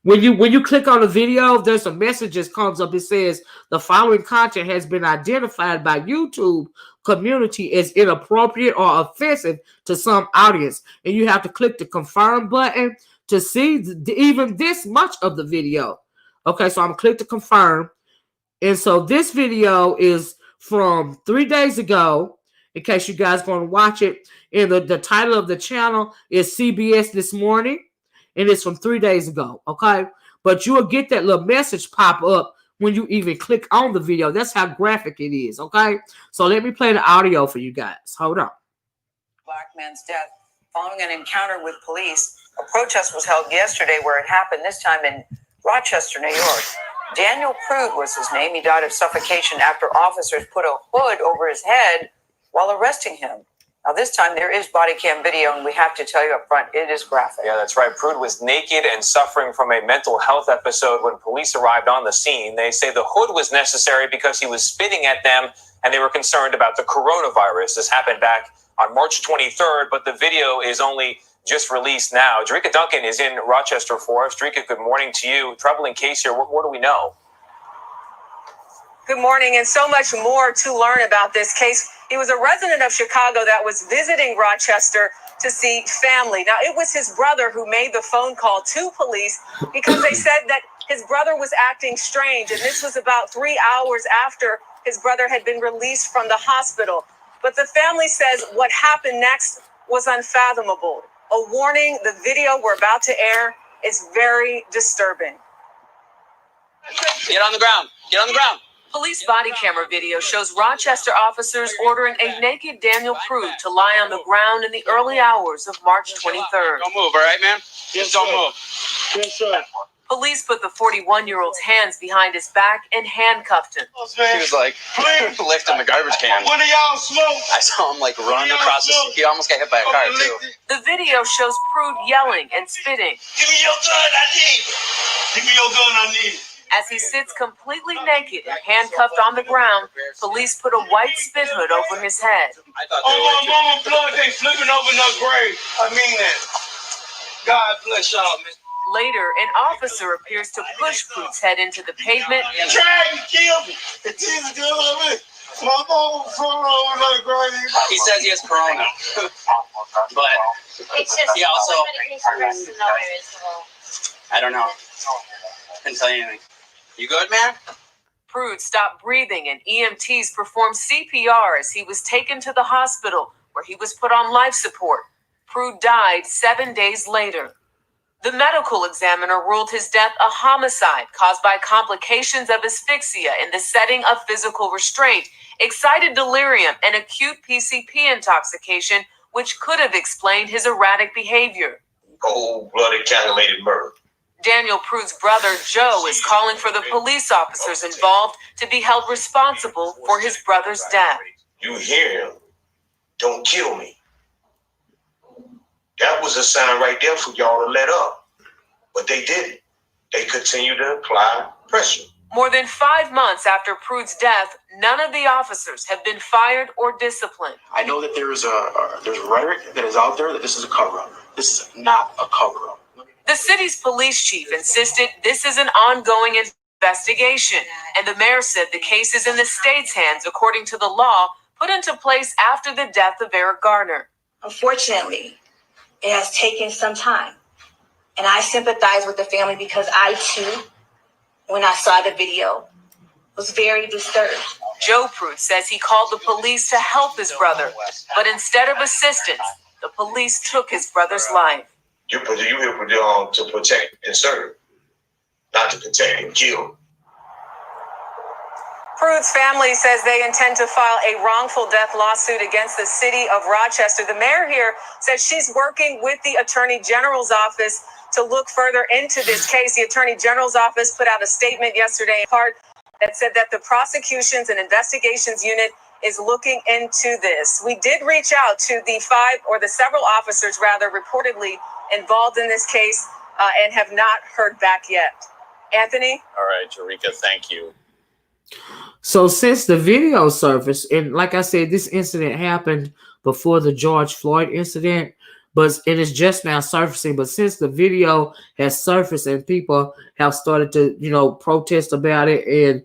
When you click on the video, there's a message that comes up. It says the following content has been identified by YouTube community as inappropriate or offensive to some audience, and you have to click the confirm button to see even this much of the video. Okay, so I'm gonna click to confirm, and so this video is from 3 days ago. In case you guys want to watch it, and the title of the channel is CBS This Morning. And it's from 3 days ago, okay? But you'll get that little message pop up when you even click on the video. That's how graphic it is, okay? So let me play the audio for you guys. Hold on. Black man's death following an encounter with police. A protest was held yesterday where it happened, this time in Rochester, New York. Daniel Prude was his name. He died of suffocation after officers put a hood over his head while arresting him. Now, this time there is body cam video, and we have to tell you up front, it is graphic. Yeah, that's right. Prude was naked and suffering from a mental health episode when police arrived on the scene. They say the hood was necessary because he was spitting at them, and they were concerned about the coronavirus. This happened back on March 23rd, but the video is only just released now. Jerika Duncan is in Rochester for us. Jerika, good morning to you. Troubling case here. What do we know? Good morning, and so much more to learn about this case. He was a resident of Chicago that was visiting Rochester to see family. Now, it was his brother who made the phone call to police because they said that his brother was acting strange. And this was about 3 hours after his brother had been released from the hospital. But the family says what happened next was unfathomable. A warning, the video we're about to air is very disturbing. Get on the ground. Get on the ground. Police body camera video shows Rochester officers ordering a naked Daniel Prude to lie on the ground in the early hours of March 23rd. Don't move, all right, man? Just don't move. Yes, sir. Police put the 41-year-old's hands behind his back and handcuffed him. He was like lifting the garbage can. One of y'all smoke. I saw him like run across the street. He almost got hit by a car, too. The video shows Prude yelling and spitting Give me your gun, I need it. Give me your gun, I need it. as he sits completely naked and handcuffed on the ground. Police put a white spit hood over his head. Oh, my mama blood, they flipping over in the grave. I mean that. God bless y'all, man. Later, an officer appears to push Prude's head into the pavement. Trying to kill me. It's easy to kill me. My mama flipping over in the grave. He says he has corona. But It's just he also, medication for some I don't know. Couldn't tell you anything. You good, man? Prude stopped breathing and EMTs performed CPR as he was taken to the hospital where he was put on life support. Prude died 7 days later. The medical examiner ruled his death a homicide caused by complications of asphyxia in the setting of physical restraint, excited delirium, and acute PCP intoxication, which could have explained his erratic behavior. Cold-blooded, calculated murder. Daniel Prude's brother, Joe, is calling for the police officers involved to be held responsible for his brother's death. You hear him. Don't kill me. That was a sign right there for y'all to let up. But they didn't. They continued to apply pressure. More than 5 months after Prude's death, none of the officers have been fired or disciplined. I know that there's rhetoric that is out there that this is a cover-up. This is not a cover-up. The city's police chief insisted this is an ongoing investigation, and the mayor said the case is in the state's hands according to the law put into place after the death of Eric Garner. Unfortunately, it has taken some time, and I sympathize with the family because I too, when I saw the video, was very disturbed. Joe Prude says he called the police to help his brother, but instead of assistance, the police took his brother's life. You here to protect and serve, not to protect and kill. Prude's family says they intend to file a wrongful death lawsuit against the city of Rochester. The mayor here says she's working with the Attorney General's office to look further into this case. The Attorney General's office put out a statement yesterday in part that said that the prosecutions and investigations unit is looking into this. We did reach out to the several officers reportedly involved in this case and have not heard back yet. Anthony? All right, Jerika, thank you. So since the video surfaced, and like I said, this incident happened before the George Floyd incident, but it is just now surfacing. But since the video has surfaced and people have started to, protest about it, and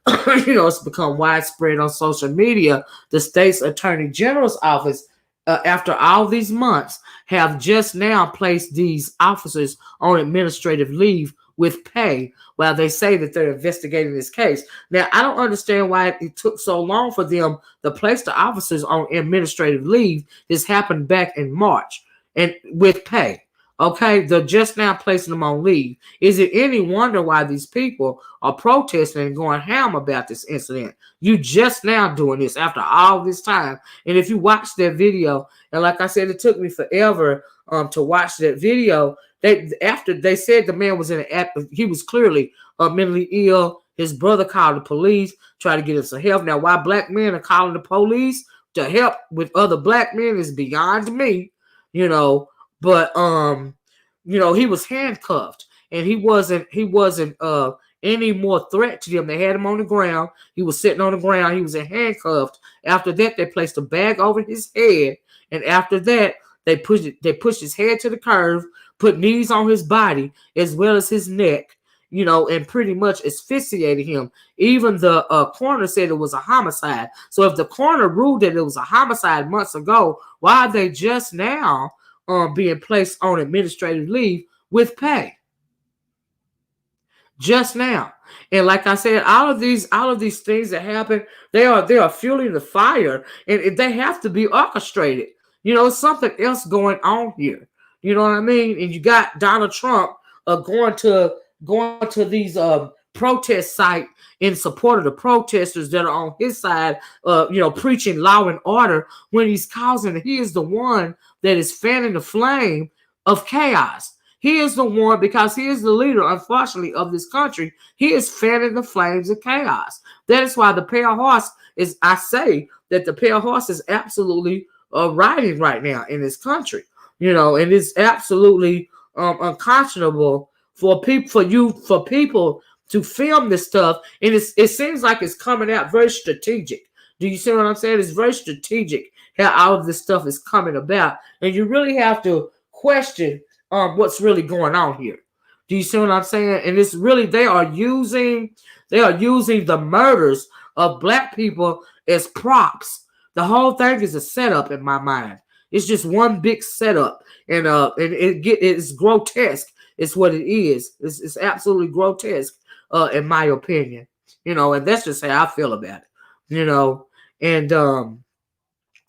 it's become widespread on social media, the state's attorney general's office, after all these months, have just now placed these officers on administrative leave with pay while they say that they're investigating this case. Now, I don't understand why it took so long for them to place the officers on administrative leave. This happened back in March and with pay. Okay, they're just now placing them on leave. Is it any wonder why these people are protesting and going ham about this incident? You just now doing this after all this time. And if you watch that video, and like I said, it took me forever to watch that video. After they said the man was he was clearly mentally ill. His brother called the police, tried to get him some help. Now, why black men are calling the police to help with other black men is beyond me, But he was handcuffed, and he wasn't any more threat to them. They had him on the ground. He was sitting on the ground. He was handcuffed. After that, they placed a bag over his head, and after that, they pushed his head to the curb, put knees on his body as well as his neck, and pretty much asphyxiated him. Even the coroner said it was a homicide. So if the coroner ruled that it was a homicide months ago, why are they just now being placed on administrative leave with pay? Just now. And like I said, all of these things that happen, they are fueling the fire, and they have to be orchestrated. Something else going on here. You know what I mean? And you got Donald Trump going to these protest sites in support of the protesters that are on his side, preaching law and order, when he is the one that is fanning the flame of chaos. He is the one, because he is the leader, unfortunately, of this country. He is fanning the flames of chaos. That is why the pale horse is, I say that the pale horse is absolutely riding right now in this country, and it's absolutely unconscionable for people to film this stuff. And it seems like it's coming out very strategic. Do you see what I'm saying? It's very strategic how all of this stuff is coming about, and you really have to question what's really going on here. Do you see what I'm saying? And it's really, they are using the murders of black people as props. The whole thing is a setup in my mind. It's just one big setup, and it's grotesque. It's what it is. It's absolutely grotesque, in my opinion. And that's just how I feel about it. And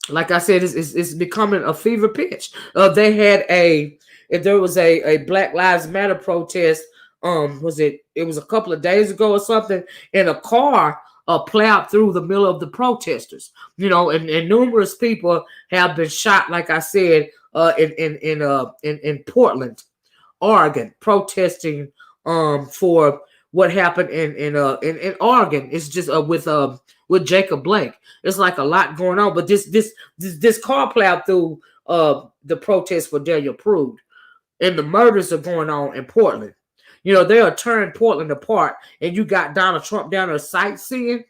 like I said, it's becoming a fever pitch. There was a Black Lives Matter protest. It was a couple of days ago or something, and a car plowed through the middle of the protesters. And numerous people have been shot, like I said, in Portland, Oregon, protesting for what happened in Oregon. It's just with Jacob Blake. It's like a lot going on, but this car plowed through the protest for Daniel Prude, and the murders are going on in Portland. They are tearing Portland apart, and you got Donald Trump down there sightseeing.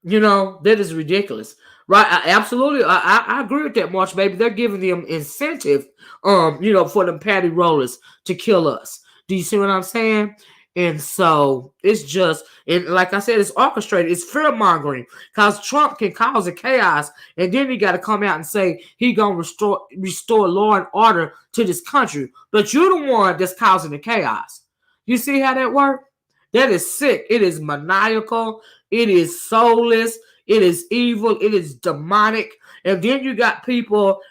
That is ridiculous, right? I agree with that, March, baby. They're giving them incentive, for them patty rollers to kill us. Do you see what I'm saying? And so it's just, and like I said, it's orchestrated. It's fear mongering, because Trump can cause a chaos, and then he got to come out and say he gonna restore law and order to this country. But you're the one that's causing the chaos. You see how that works? That is sick. It is maniacal. It is soulless. It is evil. It is demonic. And then you got people,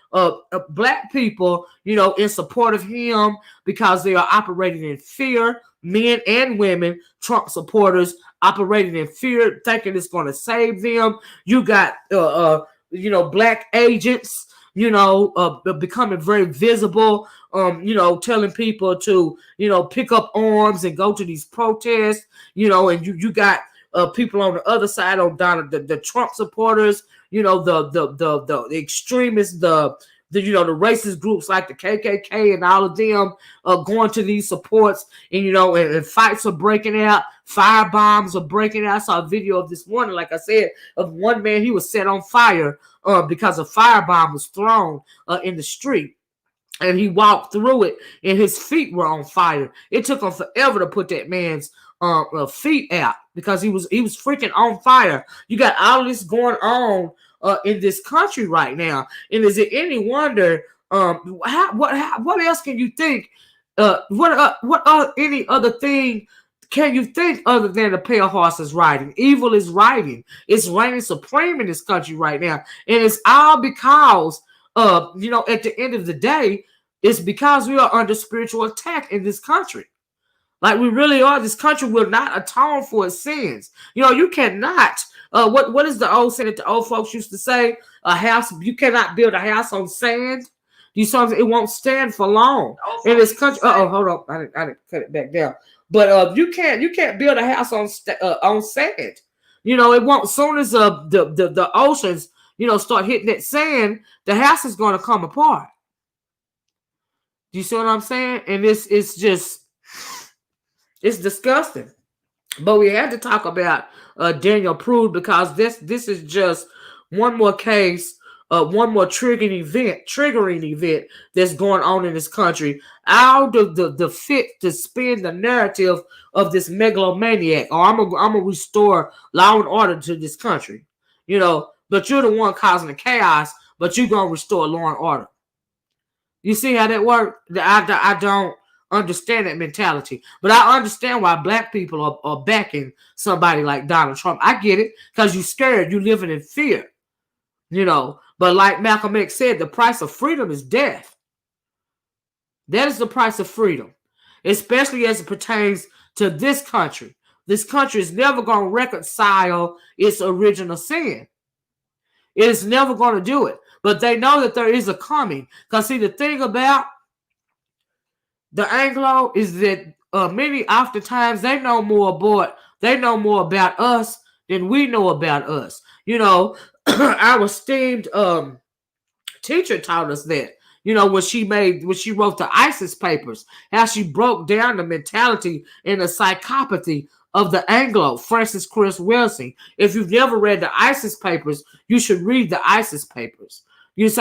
black people, in support of him, because they are operating in fear. Men and women, Trump supporters, operating in fear, thinking it's going to save them. You got, black agents, becoming very visible, telling people to, pick up arms and go to these protests, and you got people on the other side, on the Trump supporters, the extremists, the racist groups like the KKK and all of them going to these supports, and fights are breaking out, firebombs are breaking out. I saw a video of this morning, like I said, of one man, he was set on fire because a firebomb was thrown in the street. And he walked through it, and his feet were on fire. It took him forever to put that man's feet out because he was freaking on fire. You got all this going on in this country right now, and is it any wonder? What else can you think? What any other thing can you think other than the pale horse is riding? Evil is riding. It's reigning supreme in this country right now, and it's all because at the end of the day, it's because we are under spiritual attack in this country. Like we really are. This country will not atone for its sins. You cannot. What is the old saying that the old folks used to say? A house, you cannot build a house on sand. You saw it won't stand for long in this country. Hold on, I didn't cut it back down. But you can't build a house on sand. It won't. As soon as the oceans start hitting that sand, the house is going to come apart. Do you see what I'm saying? And it's disgusting. But we had to talk about Daniel Prude because this is just one more case, one more triggering event that's going on in this country. Out of the fit to spin the narrative of this megalomaniac, or I'm gonna restore law and order to this country. But you're the one causing the chaos, but you're gonna restore law and order. You see how that works? I don't understand that mentality, but I understand why black people are backing somebody like Donald Trump. I get it because you're scared, you're living in fear, But like Malcolm X said, the price of freedom is death. That is the price of freedom, especially as it pertains to this country. This country is never going to reconcile its original sin. It is never going to do it. But they know that there is a coming. Because see, the thing about the Anglo is that many oftentimes they know more about us than we know about us. Our esteemed teacher taught us that. When she wrote the ISIS papers, how she broke down the mentality and the psychopathy of the Anglo, Francis Chris Wilson. If you've never read the ISIS papers, you should read the ISIS papers. There's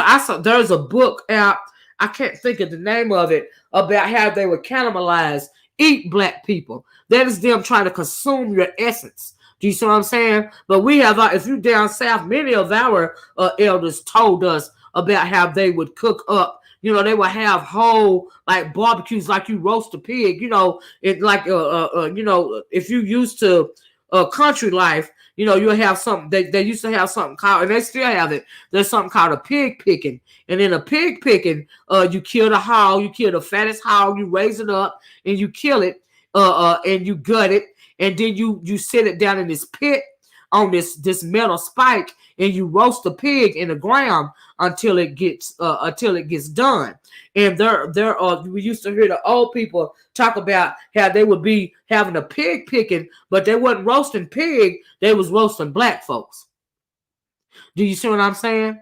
a book out, I can't think of the name of it, about how they would cannibalize, eat black people. That is them trying to consume your essence. Do you see what I'm saying? But we have, if you're down south, many of our elders told us about how they would cook up. They would have whole like barbecues, like you roast a pig. If you used to country life, you'll have something. They used to have something called, and they still have it. There's something called a pig picking, and in a pig picking, you kill the hog, you kill the fattest hog, you raise it up, and you kill it, and you gut it, and then you set it down in this pit on this metal spike, and you roast the pig in the ground until it gets done. And we used to hear the old people talk about how they would be having a pig picking, but they wasn't roasting pig, they was roasting black folks. Do you see what I'm saying?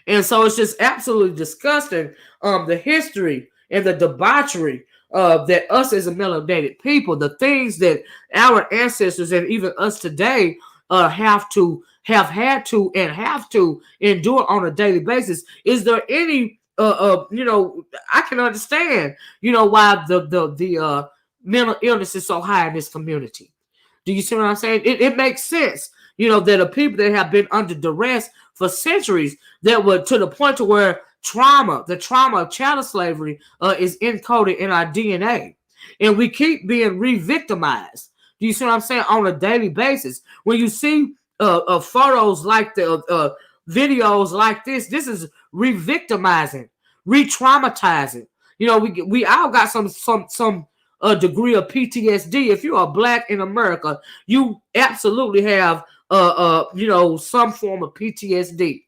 And so it's just absolutely disgusting, the history and the debauchery that us as a melanated people, the things that our ancestors and even us today have had to endure on a daily basis. Is there any I can understand why the mental illness is so high in this community. Do you see what I'm saying? It makes sense, that are people that have been under duress for centuries, that were to the point to where the trauma of chattel slavery is encoded in our DNA, and we keep being re-victimized. Do you see what I'm saying? On a daily basis, when you see photos like the videos like this is re-victimizing, re-traumatizing. We all got some degree of PTSD. If you are black in America, you absolutely have some form of PTSD.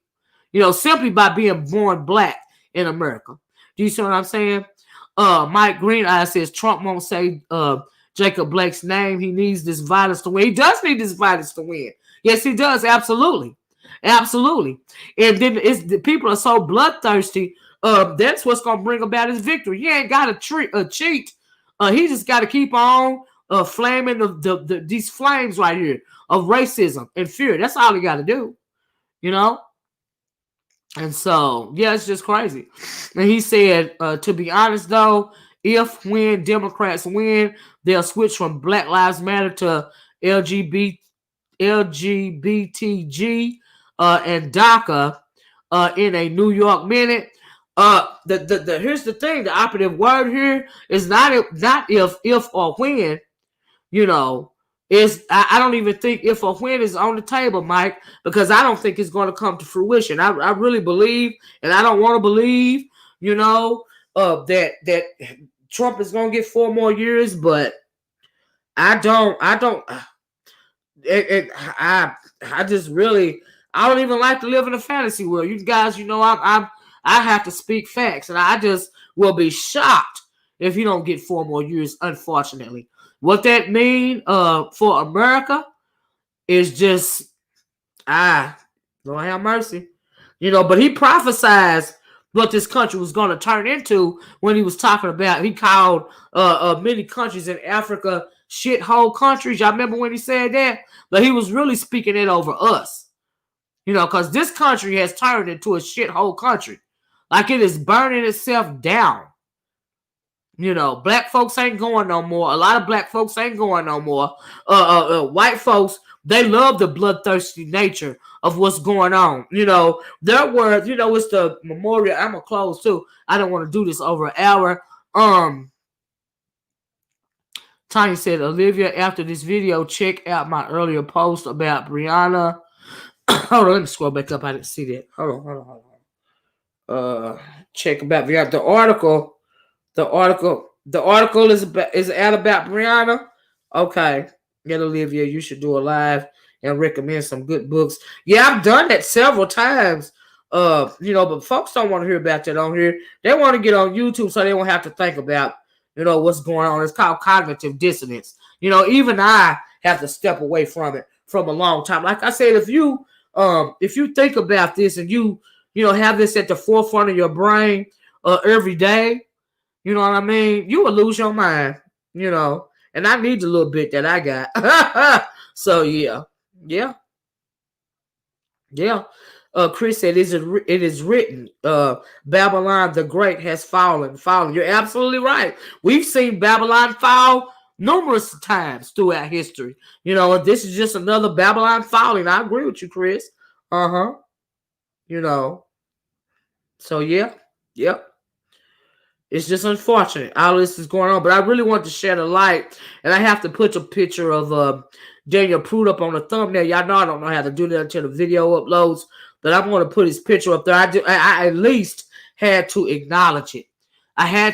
Simply by being born black in America. Do you see what I'm saying? Mike Green Eye says Trump won't say Jacob Blake's name. He needs this violence to win. He does need this violence to win. Yes, he does. Absolutely. Absolutely. And then the people are so bloodthirsty. That's what's going to bring about his victory. He ain't got to cheat. He just got to keep on flaming these flames right here of racism and fear. That's all he got to do. And so, yeah, it's just crazy. And he said, to be honest, though, when Democrats win, they'll switch from Black Lives Matter to LGBTG and DACA in a New York minute. Here's the thing: the operative word here is not if or when. You know, I don't even think if or when is on the table, Mike, because I don't think it's going to come to fruition. I really believe, and I don't want to believe, that Trump is going to get 4 more years, but I don't. I just really, I don't even like to live in a fantasy world. You guys, I have to speak facts, and I just will be shocked if you don't get 4 more years. Unfortunately, what that mean for America is just Lord have mercy, But he prophesied what this country was going to turn into when he was talking about. He called many countries in Africa shithole countries. Y'all remember when he said that? But he was really speaking it over us, because this country has turned into a shithole country. Like it is burning itself down. Black folks ain't going no more. A lot of black folks ain't going no more. White folks, they love the bloodthirsty nature of what's going on. Their words, it's the memorial. I'm gonna close too. I don't want to do this over an hour. Tanya said, Olivia, after this video, check out my earlier post about Breonna. Hold on, let me scroll back up. I didn't see that. Hold on. Check about Breonna. The article is out about Breonna. Okay. Yeah, Olivia, you should do a live and recommend some good books. Yeah, I've done that several times. But folks don't want to hear about that on here. They want to get on YouTube so they won't have to think about, what's going on. It's called cognitive dissonance. Even I have to step away from it from a long time. Like I said, if you think about this and you have this at the forefront of your brain every day, you know what I mean? You will lose your mind, and I need the little bit that I got. So yeah. Chris said, it is written, Babylon the Great has fallen. You're absolutely right. We've seen Babylon fall numerous times throughout history. This is just another Babylon falling. I agree with you, Chris. So yeah. It's just unfortunate. All this is going on. But I really want to shed a light. And I have to put a picture of Daniel Prude up on the thumbnail. Y'all know I don't know how to do that until the video uploads. But I'm going to put his picture up there. I at least had to acknowledge it. I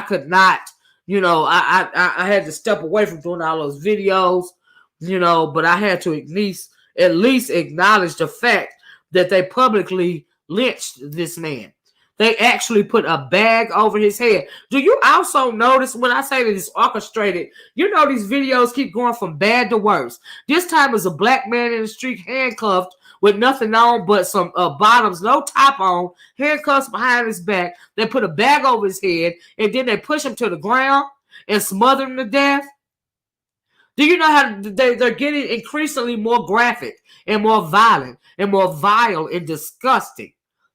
could not, I had to step away from doing all those videos, but I had to at least acknowledge the fact that they publicly lynched this man. They actually put a bag over his head. Do you also notice when I say that it's orchestrated, these videos keep going from bad to worse. This time is a black man in the street handcuffed with nothing on but some bottoms, no top on, handcuffs behind his back. They put a bag over his head, and then they push him to the ground and smother him to death. Do you know how they're getting increasingly more graphic and more violent and more vile and disgusting?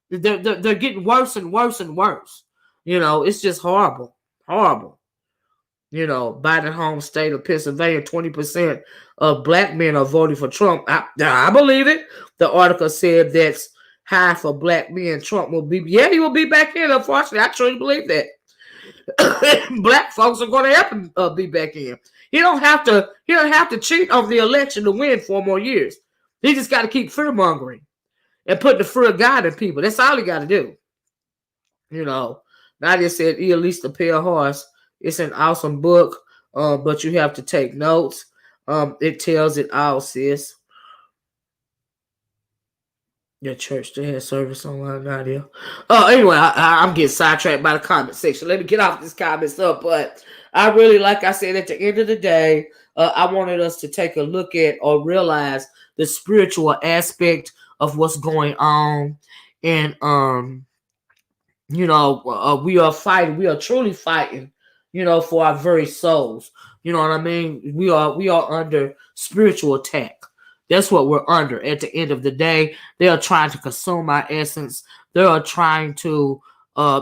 They're getting worse and worse and worse. It's just horrible. Biden home state of Pennsylvania, 20% of black men are voting for Trump. I believe it. The article said that's high for black men. Trump will be, he will be back in. Unfortunately, I truly believe that. Black folks are going to help him be back in. He don't have to cheat on the election to win 4 more years. He just got to keep fear mongering and put the fear of God in people. That's all he got to do. Nadia said, at least a pale horse. It's an awesome book, but you have to take notes. It tells it all, sis. Your church, they had service online, Nadia. Anyway, I'm getting sidetracked by the comment section. Let me get off this comments up. But I really, like I said, at the end of the day, I wanted us to take a look at or realize the spiritual aspect of what's going on. And, we are fighting. We are truly fighting, for our very souls. You know what I mean? We are under spiritual attack. That's what we're under. At the end of the day, they are trying to consume our essence. They are trying to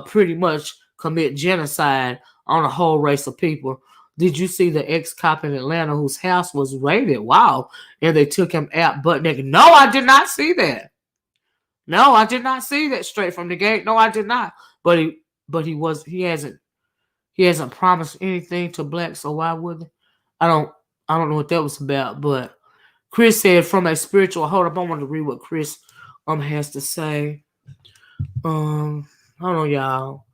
pretty much commit genocide on a whole race of people. Did you see the ex-cop in Atlanta whose house was raided? Wow. And they took him out butt naked. No, I did not see that. No, I did not see that straight from the gate. No, I did not. But he hasn't promised anything to blacks, so why would I don't know what that was about. But Chris said from a spiritual, hold up, I want to read what Chris has to say. Hold on, y'all.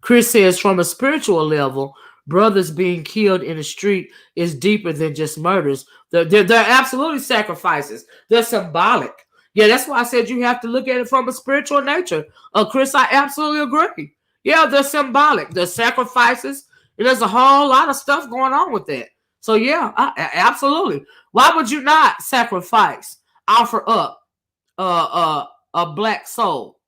Chris says from a spiritual level, brothers being killed in the street is deeper than just murders. They're absolutely sacrifices. They're symbolic. Yeah, that's why I said you have to look at it from a spiritual nature. Chris, I absolutely agree. Yeah, they're symbolic. They're sacrifices. And there's a whole lot of stuff going on with that. So yeah, absolutely. Why would you not sacrifice, offer up a black soul,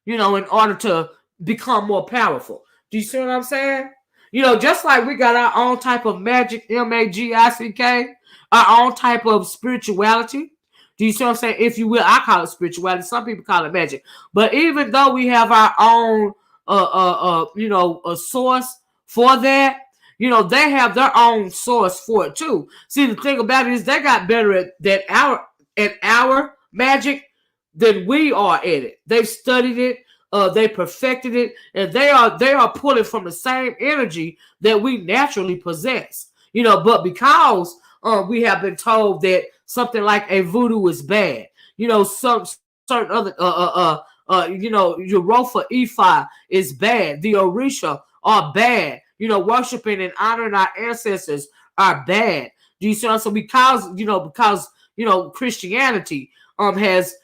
in order to become more powerful? Do you see what I'm saying? Just like we got our own type of magic, M-A-G-I-C-K, our own type of spirituality. Do you see what I'm saying? If you will, I call it spirituality. Some people call it magic. But even though we have our own, a source for that, they have their own source for it too. See, the thing about it is they got better at our magic than we are at it. They've studied it. They perfected it, and they are pulling from the same energy that we naturally possess. But because we have been told that something like a voodoo is bad, some certain other Europa Ifa is bad, the Orisha are bad, worshiping and honoring our ancestors are bad. Do you see what I'm saying? Because Christianity has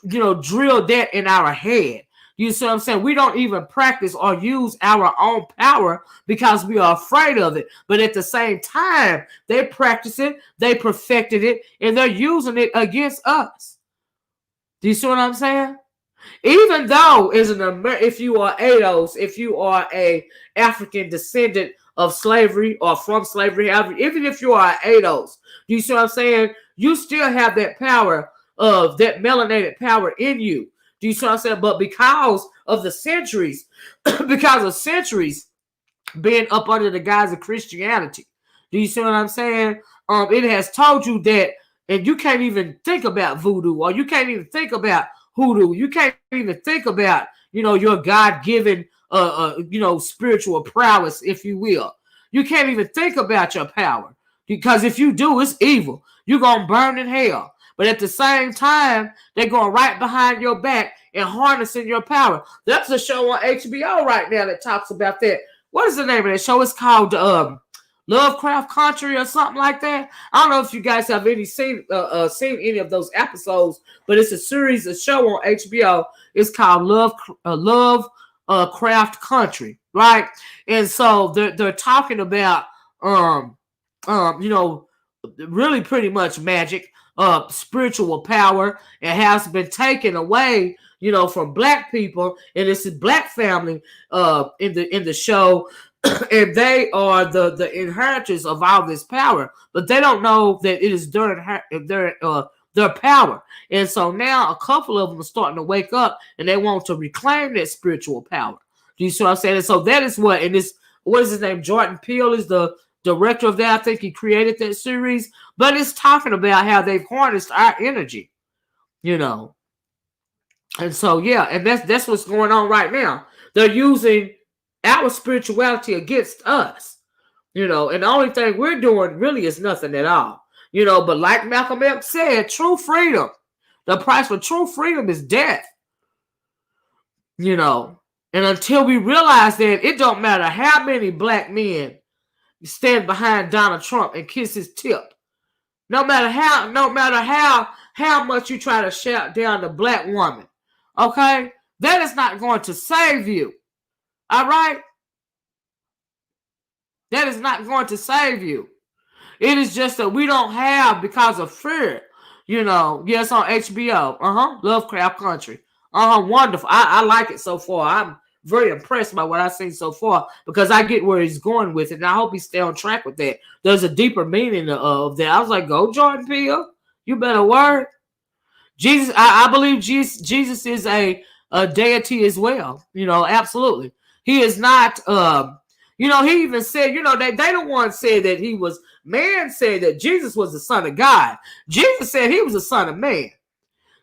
drilled that in our head. You see what I'm saying? We don't even practice or use our own power because we are afraid of it. But at the same time, they practice it, they perfected it, and they're using it against us. Do you see what I'm saying? Even though if you are ADOS, if you are a African descendant of slavery or from slavery, even if you are ADOS, do you see what I'm saying? You still have that power of that melanated power in you. Do you see what I'm saying? But because of centuries being up under the guise of Christianity, do you see what I'm saying? It has told you that, and you can't even think about voodoo, or you can't even think about hoodoo. You can't even think about, your God-given, spiritual prowess, if you will. You can't even think about your power, because if you do, it's evil. You're going to burn in hell. But at the same time, they're going right behind your back and harnessing your power. There's a show on HBO right now that talks about that. What is the name of that show? It's called Lovecraft Country or something like that. I don't know if you guys have seen any of those episodes, but it's a show on HBO. It's called Lovecraft Country, right? And so they're talking about really pretty much magic, spiritual power, and has been taken away, from black people, and it's a black family in the show, and they are the inheritors of all this power, but they don't know that it is their power. And so now a couple of them are starting to wake up, and they want to reclaim that spiritual power. Do you see what I'm saying? And so that is what is his name? Jordan Peele is the director of that. I think he created that series, but it's talking about how they've harnessed our energy, And so, yeah, and that's what's going on right now. They're using our spirituality against us, and the only thing we're doing really is nothing at all, but like Malcolm X said, true freedom, the price for true freedom is death, and until we realize that, it don't matter how many black men stand behind Donald Trump and kiss his tip. No matter how much you try to shout down the black woman, okay, that is not going to save you. All right? That is not going to save you. It is just that we don't have, because of fear, yes, on HBO, Lovecraft Country. Wonderful. I like it so far. I'm very impressed by what I've seen so far, because I get where he's going with it, and I hope he stay on track with that. There's a deeper meaning of that. I was like, go Jordan Peele. You better work. Jesus, I believe Jesus is a deity as well. Absolutely. He is not, he even said, they the ones said that he was, man said that Jesus was the son of God. Jesus said he was the son of man.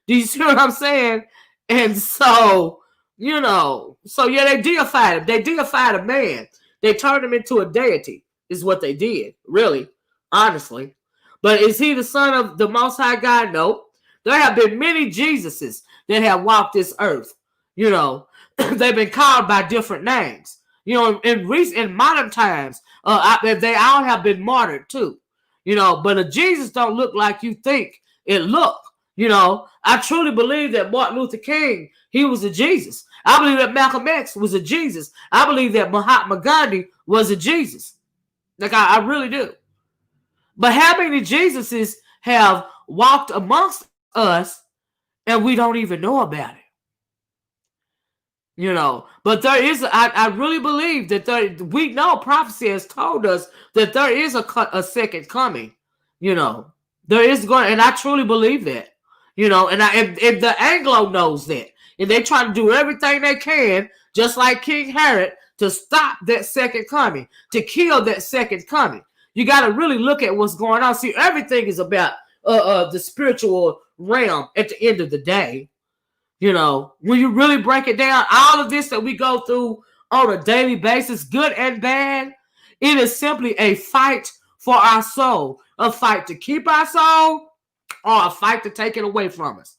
Do you see what I'm saying? And so, they deified him. They deified a man. They turned him into a deity, is what they did, really, honestly. But is he the son of the Most High God? No. There have been many Jesuses that have walked this earth. They've been called by different names. In modern times, they all have been martyred too. But a Jesus don't look like you think it look. I truly believe that Martin Luther King, he was a Jesus. I believe that Malcolm X was a Jesus. I believe that Mahatma Gandhi was a Jesus. Like I really do. But how many Jesuses have walked amongst us and we don't even know about it? But there is, I really believe that we know prophecy has told us that there is a second coming. There is going, and I truly believe that. And the Anglo knows that. And they try to do everything they can, just like King Herod, to stop that second coming, to kill that second coming. You got to really look at what's going on. See, everything is about the spiritual realm at the end of the day. When you really break it down, all of this that we go through on a daily basis, good and bad, it is simply a fight for our soul, a fight to keep our soul, or a fight to take it away from us.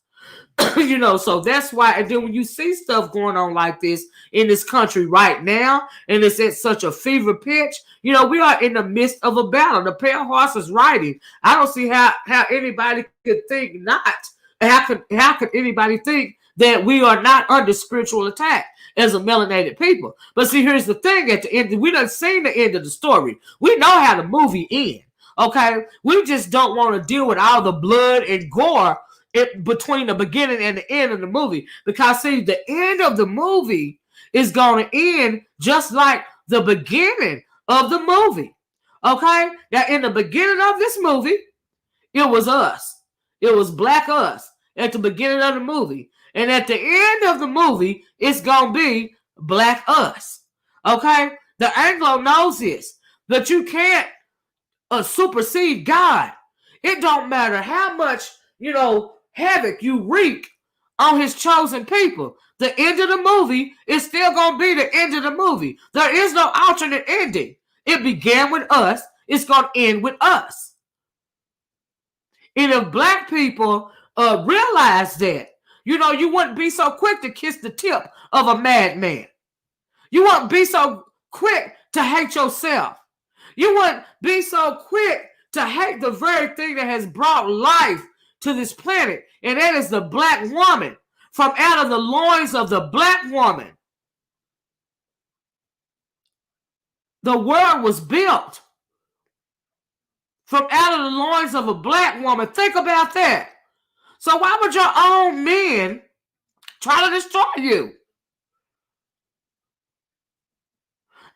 So that's why. And then when you see stuff going on like this in this country right now, and it's at such a fever pitch, we are in the midst of a battle. The pale horse is riding. I don't see how anybody could think not. How could anybody think that we are not under spiritual attack as a melanated people? But see, here's the thing. At the end, we done seen the end of the story. We know how the movie ends. Okay, we just don't want to deal with all the blood and gore between the beginning and the end of the movie, because see, the end of the movie is going to end just like the beginning of the movie. Okay, now in the beginning of this movie, it was us. It was black us at the beginning of the movie, and at the end of the movie, it's going to be black us. Okay, the Anglo knows this, that you can't supersede God. It don't matter how much havoc you wreak on his chosen people. The end of the movie is still gonna be the end of the movie. There is no alternate ending. It began with us, it's gonna end with us. And if black people realize that, you wouldn't be so quick to kiss the tip of a madman. You wouldn't be so quick to hate yourself. You wouldn't be so quick to hate the very thing that has brought life to this planet, and that is the black woman. From out of the loins of the black woman, the world was built. From out of the loins of a black woman. Think about that. So why would your own men try to destroy you?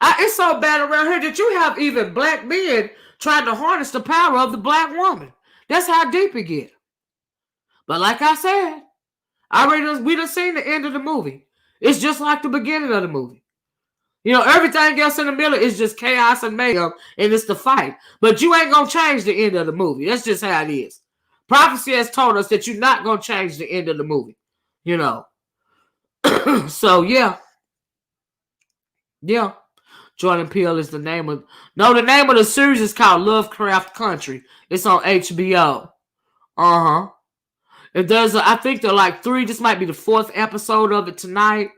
It's so bad around here that you have even black men trying to harness the power of the black woman. That's how deep it gets. But like I said, we done seen the end of the movie. It's just like the beginning of the movie. Everything else in the middle is just chaos and mayhem, and it's the fight. But you ain't going to change the end of the movie. That's just how it is. Prophecy has told us that you're not going to change the end of the movie. So, yeah. Yeah. Jordan Peele is the name of... No, the name of the series is called Lovecraft Country. It's on HBO. Uh-huh. And I think there are like 3. This might be the 4th episode of it tonight.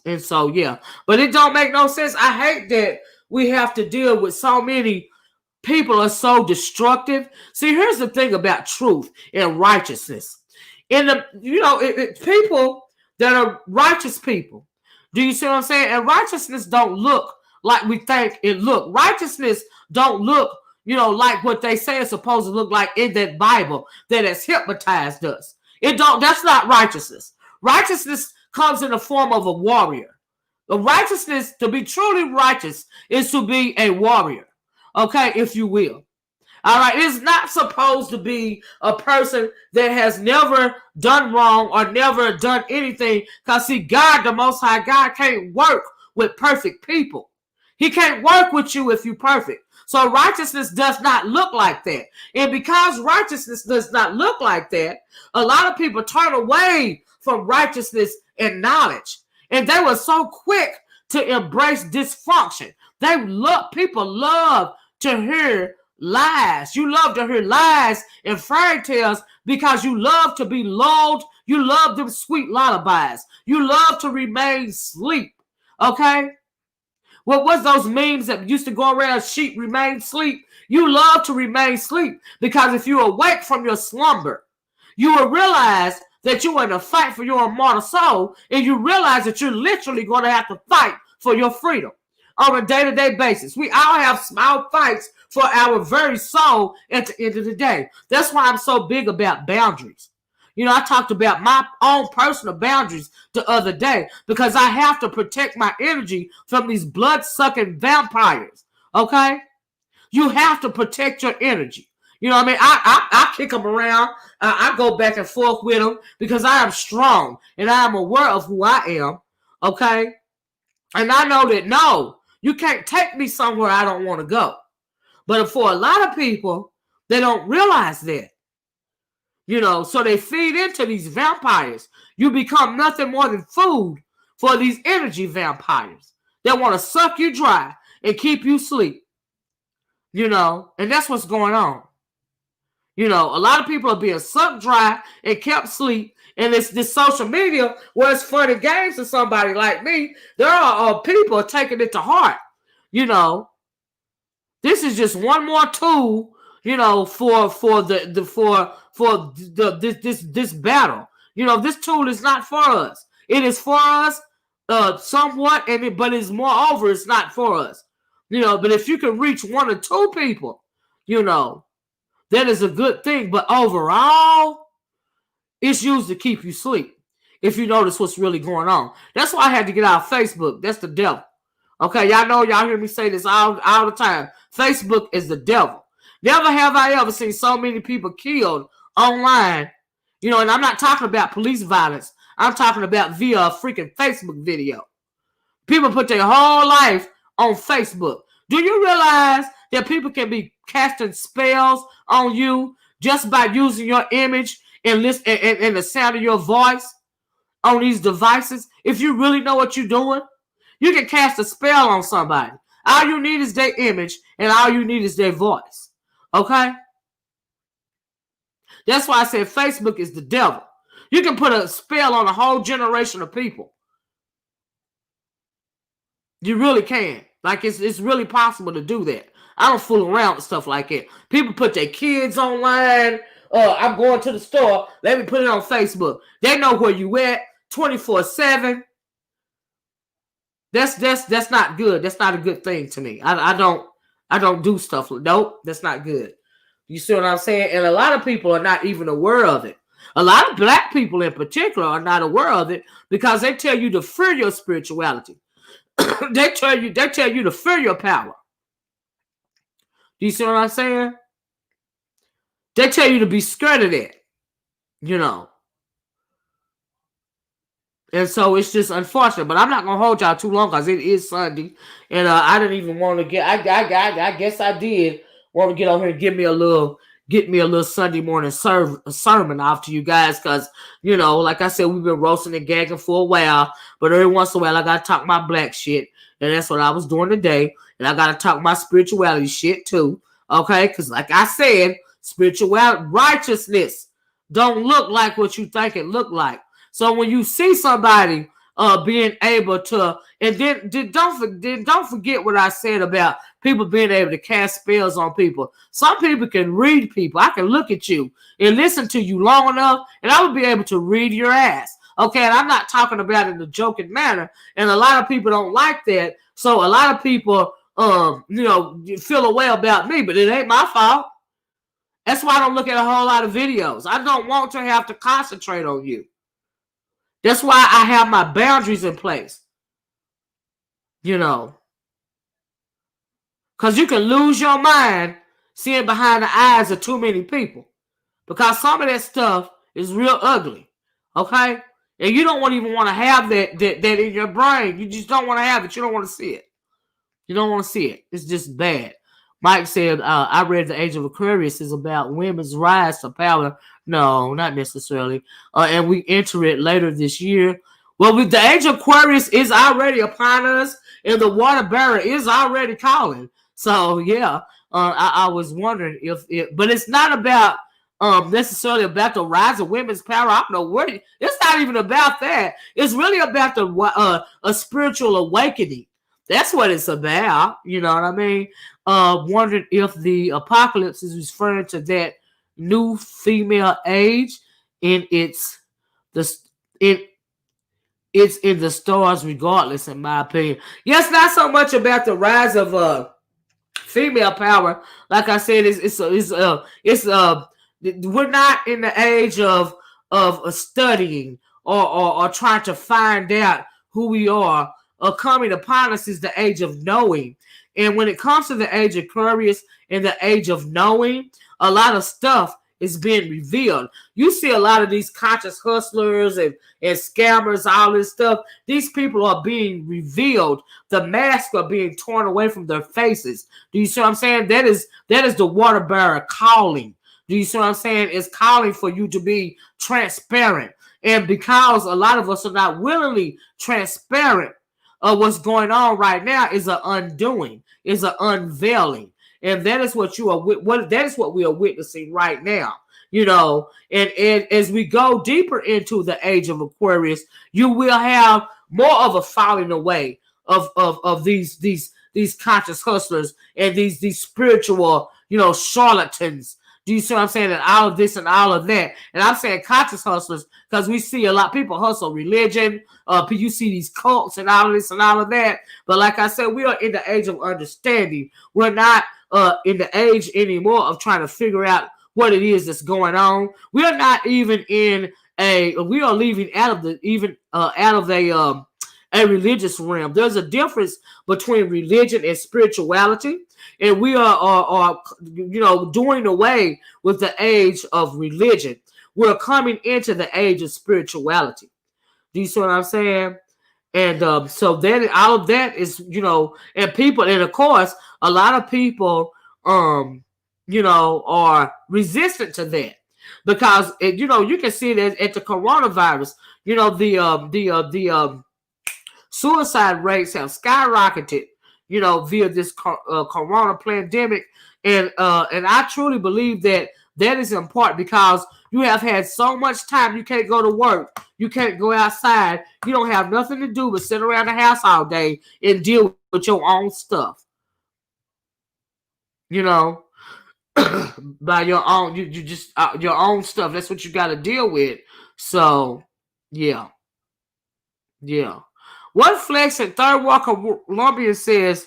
And so, yeah. But it don't make no sense. I hate that we have to deal with so many people are so destructive. See, here's the thing about truth and righteousness. People that are righteous people. Do you see what I'm saying? And righteousness don't look like we think it look. Righteousness don't look, like what they say it's supposed to look like in that Bible that has hypnotized us. That's not righteousness. Righteousness comes in the form of a warrior. The righteousness, to be truly righteous, is to be a warrior. Okay, if you will. All right, it's not supposed to be a person that has never done wrong or never done anything. Because see, God, the Most High God, can't work with perfect people. He can't work with you if you're perfect. So righteousness does not look like that. And because righteousness does not look like that, a lot of people turn away from righteousness and knowledge. And they were so quick to embrace dysfunction. People love to hear lies. You love to hear lies and fairy tales because you love to be lulled. You love them sweet lullabies. You love to remain asleep. Okay? What was those memes that used to go around, sheep remain asleep? You love to remain asleep because if you awake from your slumber, you will realize that you're in a fight for your immortal soul, and you realize that you're literally going to have to fight for your freedom on a day-to-day basis. We all have small fights for our very soul at the end of the day. That's why I'm so big about boundaries. You know, I talked about my own personal boundaries the other day because I have to protect my energy from these blood-sucking vampires, okay? You have to protect your energy. You know what I mean? I kick them around. I go back and forth with them because I am strong and I am aware of who I am, okay? And I know that, no, you can't take me somewhere I don't want to go. But for a lot of people, they don't realize that. You know, so they feed into these vampires. You become nothing more than food for these energy vampires that want to suck you dry and keep you asleep. You know, and that's what's going on. You know, a lot of people are being sucked dry and kept asleep. And it's this social media where it's fun and games to somebody like me. There are people taking it to heart. You know, this is just one more tool, you know, for this battle. You know, this tool is not for us. It is for us somewhat, but it's moreover, it's not for us. You know, but if you can reach 1 or 2 people, you know, that is a good thing. But overall, it's used to keep you asleep. If you notice what's really going on. That's why I had to get out of Facebook. That's the devil. Okay, y'all know, y'all hear me say this all the time. Facebook is the devil. Never have I ever seen so many people killed online. You know, and I'm not talking about police violence. I'm talking about via a freaking Facebook video. People put their whole life on Facebook. Do you realize that people can be casting spells on you just by using your image and the sound of your voice on these devices? If you really know what you're doing, you can cast a spell on somebody. All you need is their image and all you need is their voice. Okay? That's why I said Facebook is the devil. You can put a spell on a whole generation of people. You really can. Like, it's really possible to do that. I don't fool around with stuff like that. People put their kids online. I'm going to the store. Let me put it on Facebook. They know where you at 24/7. That's not good. That's not a good thing to me. I don't do stuff. Nope, that's not good. You see what I'm saying? And a lot of people are not even aware of it. A lot of black people in particular are not aware of it because they tell you to fear your spirituality. they tell you to fear your power. Do you see what I'm saying? They tell you to be scared of that. You know. And so it's just unfortunate. But I'm not going to hold y'all too long because it is Sunday. And I didn't even want to get... I guess I did want to get on here and get me a little Sunday morning sermon off to you guys. Because, you know, like I said, we've been roasting and gagging for a while. But every once in a while, I got to talk my black shit. And that's what I was doing today. And I got to talk my spirituality shit too. Okay? Because like I said, spirituality, righteousness don't look like what you think it look like. So when you see somebody being able to, and then don't forget what I said about people being able to cast spells on people. Some people can read people. I can look at you and listen to you long enough, and I would be able to read your ass. Okay, and I'm not talking about it in a joking manner, and a lot of people don't like that. So a lot of people, you know, feel a way about me, but it ain't my fault. That's why I don't look at a whole lot of videos. I don't want to have to concentrate on you. That's why I have my boundaries in place. You know. Because you can lose your mind seeing behind the eyes of too many people. Because some of that stuff is real ugly. Okay? And you don't even want to have that in your brain. You just don't want to have it. You don't want to see it. You don't want to see it. It's just bad. Mike said, I read The Age of Aquarius is about women's rise to power. No, not necessarily. And we enter it later this year. Well, with the Age of Aquarius is already upon us, and the water bearer is already calling. So, yeah, I was wondering if it, but it's not about necessarily about the rise of women's power. I don't know where it's not even about that. It's really about a spiritual awakening. That's what it's about. You know what I mean? Wondering if the apocalypse is referring to that new female age in it's in the stars regardless, in my opinion. Yes, not so much about the rise of female power. Like I said, we're not in the age of studying or trying to find out who we are. Coming upon us is the age of knowing. And when it comes to the age of Aquarius and the age of knowing, a lot of stuff is being revealed. You see a lot of these conscious hustlers and scammers, all this stuff. These people are being revealed. The masks are being torn away from their faces. Do you see what I'm saying? That is the water bearer calling. Do you see what I'm saying? It's calling for you to be transparent. And because a lot of us are not willingly transparent, what's going on right now is an undoing, is an unveiling. And that is what that is what we are witnessing right now, you know. And as we go deeper into the age of Aquarius, you will have more of a falling away of these conscious hustlers and these spiritual, you know, charlatans. Do you see what I'm saying? And all of this and all of that. And I'm saying conscious hustlers because we see a lot of people hustle religion. You see these cults and all of this and all of that. But like I said, we are in the age of understanding. We're not in the age anymore of trying to figure out what it is that's going on. We are not even we are leaving out of a religious realm. There's a difference between religion and spirituality. And we are you know, doing away with the age of religion. We're coming into the age of spirituality. Do you see what I'm saying? And so then all of that is, you know, and people, and of course, a lot of people, you know, are resistant to that because, you know, you can see that at the coronavirus, you know, the suicide rates have skyrocketed, you know, via this corona pandemic. And I truly believe that is in part because you have had so much time. You can't go to work. You can't go outside. You don't have nothing to do but sit around the house all day and deal with your own stuff. You know, by your own, you just your own stuff. That's what you got to deal with. So, yeah. What flex and Third Walker Colombian says,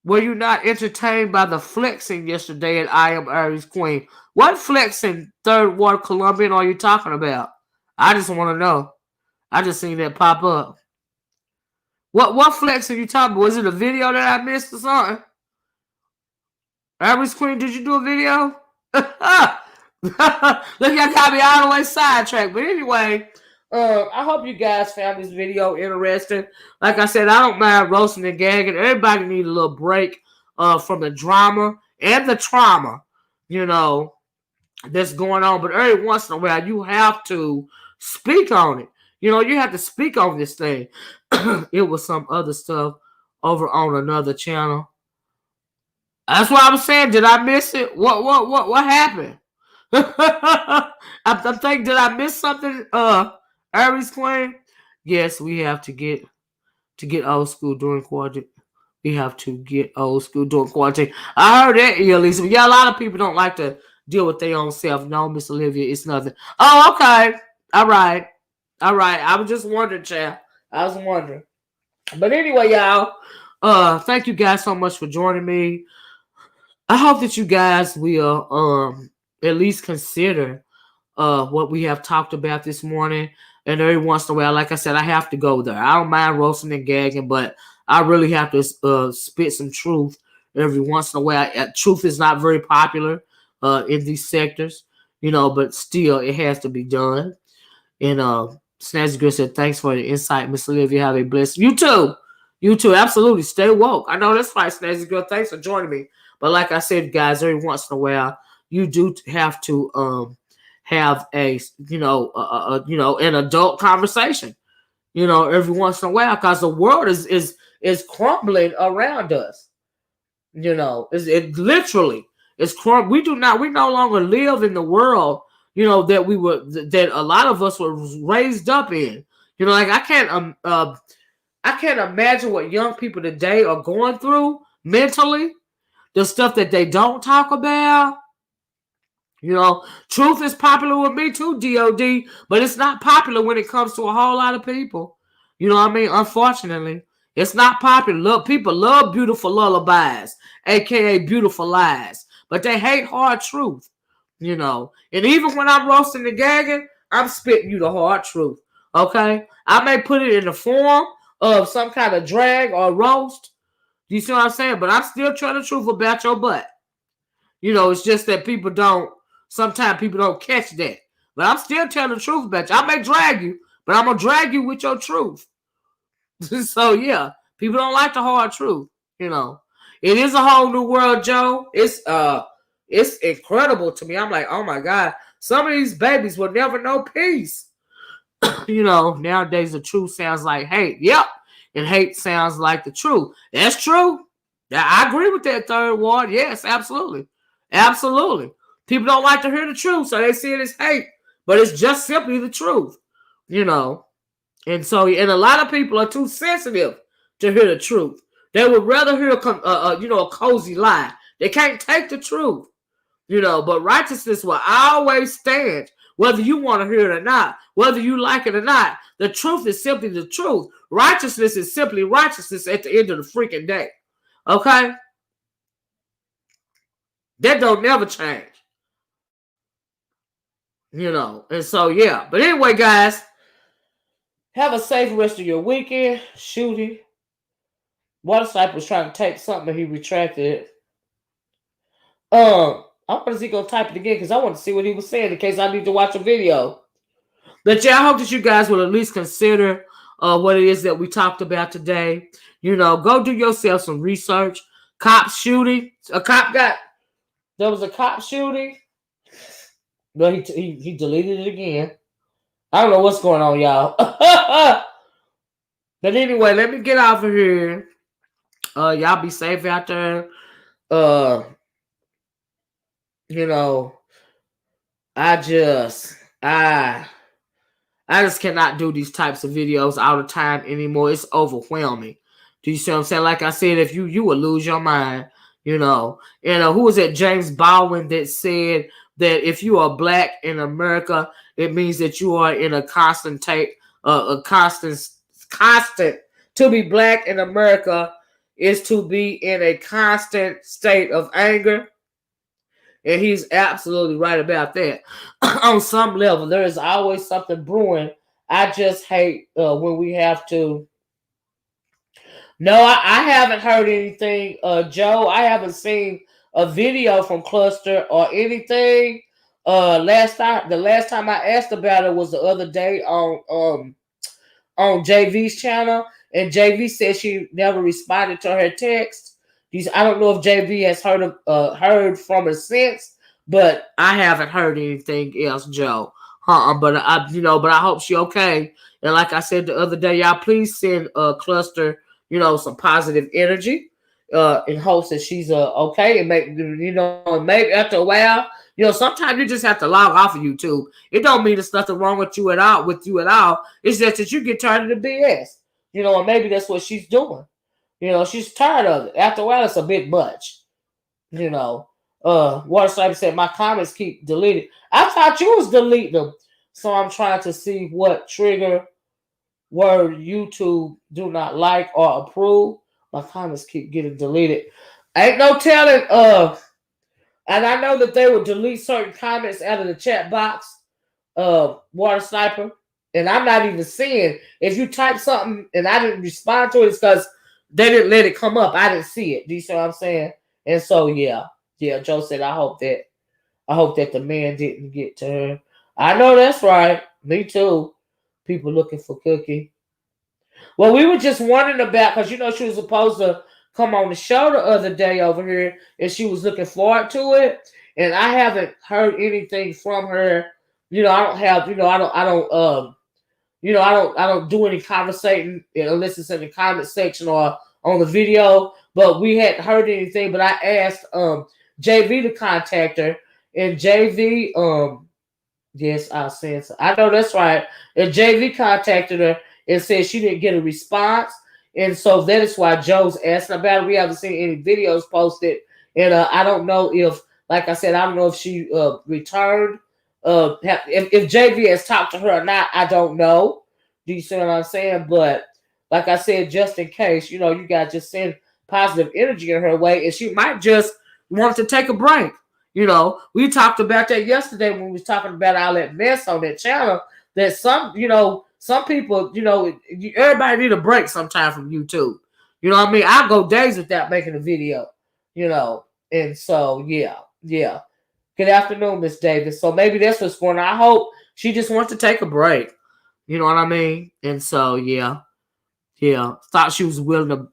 were you not entertained by the flexing yesterday at I Am Aries Queen? What flexing Third Walker Colombian are you talking about? I just want to know. I just seen that pop up. What flexing you talking about? Was it a video that I missed or something? Aries Queen, did you do a video? Look, y'all got me all the way sidetracked. But anyway, I hope you guys found this video interesting. Like I said, I don't mind roasting and gagging. Everybody needs a little break from the drama and the trauma, you know, that's going on. But every once in a while, you have to speak on it. You know, you have to speak on this thing. It was some other stuff over on another channel. That's what I'm saying. Did I miss it? What happened? I'm thinking, did I miss something? Aries Queen? Yes, we have to get old school during quarantine. We have to get old school during quarantine. I heard that, Elisa. Yeah, a lot of people don't like to deal with their own self. No, Miss Olivia, it's nothing. Oh, okay. All right. I was just wondering, child. I was wondering. But anyway, y'all, thank you guys so much for joining me. I hope that you guys will at least consider what we have talked about this morning. And every once in a while, like I said, I have to go there. I don't mind roasting and gagging, but I really have to spit some truth every once in a while. Truth is not very popular in these sectors, you know, but still it has to be done. And Snazzy Girl said, thanks for the insight, Miss Olivia. Have a blessed. You too. You too. Absolutely. Stay woke. I know that's right, Snazzy Girl. Thanks for joining me. But like I said, guys, every once in a while, you do have to have a, you know, an adult conversation, you know, every once in a while, because the world is crumbling around us. You know, it literally is crumbling. We no longer live in the world, you know, that we were, that a lot of us were raised up in. You know, like I can't imagine what young people today are going through mentally, the stuff that they don't talk about. You know, truth is popular with me too, DOD, but it's not popular when it comes to a whole lot of people. You know what I mean? Unfortunately, it's not popular. People love beautiful lullabies, aka beautiful lies, but they hate hard truth. You know, and even when I'm roasting the gagging, I'm spitting you the hard truth. Okay, I may put it in the form of some kind of drag or roast. You see what I'm saying? But I'm still telling the truth about your butt. You know, it's just that sometimes people don't catch that. But I'm still telling the truth about you. I may drag you, but I'm going to drag you with your truth. So, yeah, people don't like the hard truth, you know. It is a whole new world, Joe. It's incredible to me. I'm like, oh, my God. Some of these babies will never know peace. You know, nowadays the truth sounds like hate. Yep. And hate sounds like the truth. That's true. Yeah, I agree with that, Third Ward. Yes, absolutely. Absolutely. People don't like to hear the truth, so they see it as hate. But it's just simply the truth, you know. And so, and a lot of people are too sensitive to hear the truth. They would rather hear a cozy lie. They can't take the truth, you know. But righteousness will always stand, whether you want to hear it or not, whether you like it or not. The truth is simply the truth. Righteousness is simply righteousness at the end of the freaking day. Okay? That don't never change. You know, and so, yeah. But anyway, guys, have a safe rest of your weekend. Shooting. Water Sniper was trying to type something, but he retracted it. I want to see go type it again because I want to see what he was saying in case I need to watch a video. But yeah, I hope that you guys will at least consider what it is that we talked about today. You know, go do yourself some research. Cop shooting. There was a cop shooting. But he deleted it again. I don't know what's going on, y'all. But anyway, let me get off of here. Y'all be safe out there. You know, I just cannot do these types of videos all the time anymore. It's overwhelming. Do you see what I'm saying? Like I said, if you will lose your mind, you know. And who was it? James Baldwin that said that if you are black in America, it means that you are in a constant to be black in America is to be in a constant state of anger. And he's absolutely right about that. On some level, there is always something brewing. I just hate when we have to. No, I haven't heard anything, Joe. I haven't seen a video from Cluster or anything. The last time I asked about it was the other day on JV's channel, and JV said she never responded to her text. I don't know if JV has heard from her since, but I haven't heard anything else, Joe. But I hope she okay. And like I said the other day, y'all please send Cluster, some positive energy, in hopes that she's okay. And maybe after a while, sometimes you just have to log off of YouTube. It don't mean there's nothing wrong with you at all. It's just that you get tired of the BS. And maybe that's what she's doing. She's tired of it. After a while, it's a bit much. Water Sniper said my comments keep deleted. I thought you was deleting them. So I'm trying to see what trigger word YouTube do not like or approve. My comments keep getting deleted. Ain't no telling. And I know that they will delete certain comments out of the chat box. Water Sniper. And I'm not even seeing. If you type something and I didn't respond to it, it's because they didn't let it come up. I didn't see it. Do you see what I'm saying? And so yeah, Joe said, I hope that the man didn't get to her. I know that's right. Me too. People looking for Cookie. Well, we were just wondering about, because she was supposed to come on the show the other day over here, and she was looking forward to it. And I haven't heard anything from her. I don't have. I don't do any conversating unless it's in the comment section or on the video. But we hadn't heard anything. But I asked JV to contact her, and JV yes, I'll send. I know that's right. And JV contacted her and said she didn't get a response, and so that is why Joe's asking about it. We haven't seen any videos posted, and I don't know if, like I said, I don't know if she returned. If JV has talked to her or not, I don't know. Do you see what I'm saying? But like I said, just in case, you guys just send positive energy in her way, and she might just want to take a break. We talked about that yesterday when we was talking about all that mess on that channel. That some people, everybody need a break sometime from YouTube. You know what I mean? I go days without making a video, and so yeah. Good afternoon, Miss Davis. So maybe that's what's going on. I hope she just wants to take a break. You know what I mean? And so yeah. Thought she was willing to.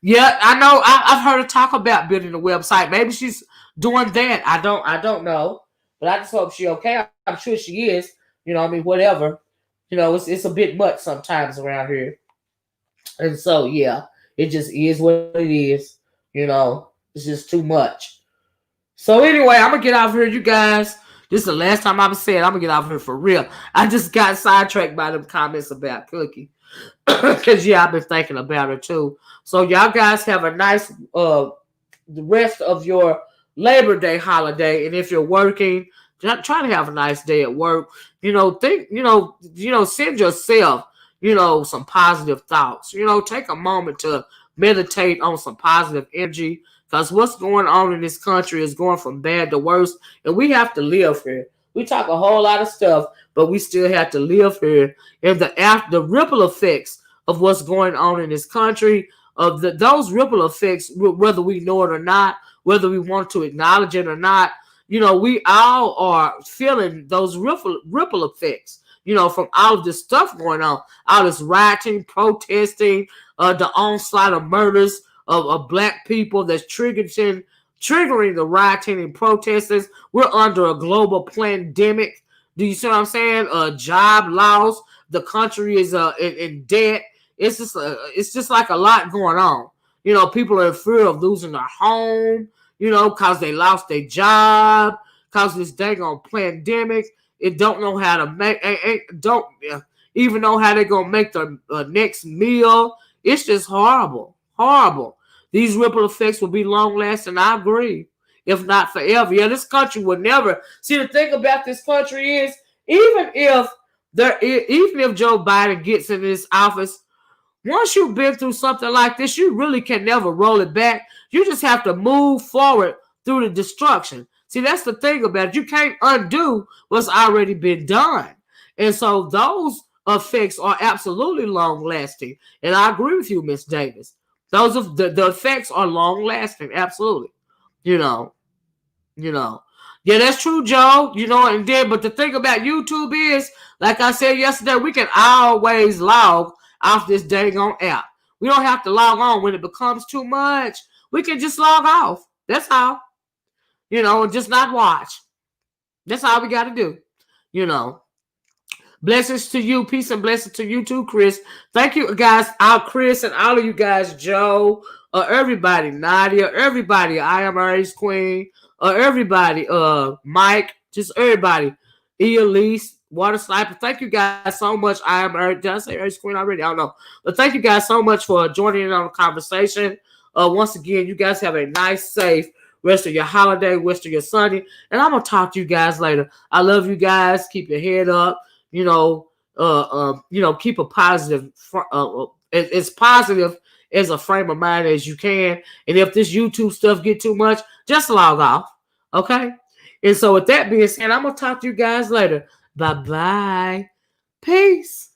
Yeah, I know. I've heard her talk about building a website. Maybe she's doing that. I don't know, but I just hope she's okay. I'm sure she is. I mean, whatever. It's a bit much sometimes around here, and so yeah, it just is what it is. It's just too much. So anyway, I'm gonna get out of here, you guys. This is the last time I've said I'm gonna get out of here for real. I just got sidetracked by them comments about Cookie, because I've been thinking about her too. So y'all guys have a nice the rest of your Labor Day holiday, and if you're working, try to have a nice day at work. Send yourself, some positive thoughts. Take a moment to meditate on some positive energy, because what's going on in this country is going from bad to worse, and we have to live here. We talk a whole lot of stuff, but we still have to live here. And the ripple effects of what's going on in this country, those ripple effects, whether we know it or not, whether we want to acknowledge it or not, we all are feeling those ripple effects, from all of this stuff going on, all this rioting, protesting, the onslaught of murders of black people that's triggering the rioting and protesters. We're under a global pandemic. Do you see what I'm saying? Job loss. The country is in debt. It's just like a lot going on. People are in fear of losing their home, because they lost their job, because this dang on pandemic. It don't know how to make, don't even know how they're going to make their next meal. It's just horrible. These ripple effects will be long lasting, I agree, if not forever. Yeah, this country will never. See, the thing about this country is, even if Joe Biden gets in this office, once you've been through something like this, you really can never roll it back. You just have to move forward through the destruction. See, that's the thing about it. You can't undo what's already been done. And so those effects are absolutely long lasting. And I agree with you, Miss Davis. Those of the effects are long lasting, absolutely. Yeah, that's true, Joe. And then, but the thing about YouTube is, like I said yesterday, we can always log off this dang on app. We don't have to log on when it becomes too much. We can just log off. That's all. And just not watch. That's all we got to do. Blessings to you. Peace and blessings to you too, Chris. Thank you, guys. Chris and all of you guys, Joe, everybody, Nadia, everybody, I am our ace queen, everybody, Mike, just everybody, Elise, Water Sniper. Thank you guys so much. I am did I say ace queen already? I don't know. But thank you guys so much for joining in on the conversation. Once again, you guys have a nice, safe rest of your holiday, rest of your Sunday, and I'm gonna talk to you guys later. I love you guys. Keep your head up. Keep a positive, as positive as a frame of mind as you can. And if this YouTube stuff get too much, just log off. Okay? And so with that being said, I'm going to talk to you guys later. Bye-bye. Peace.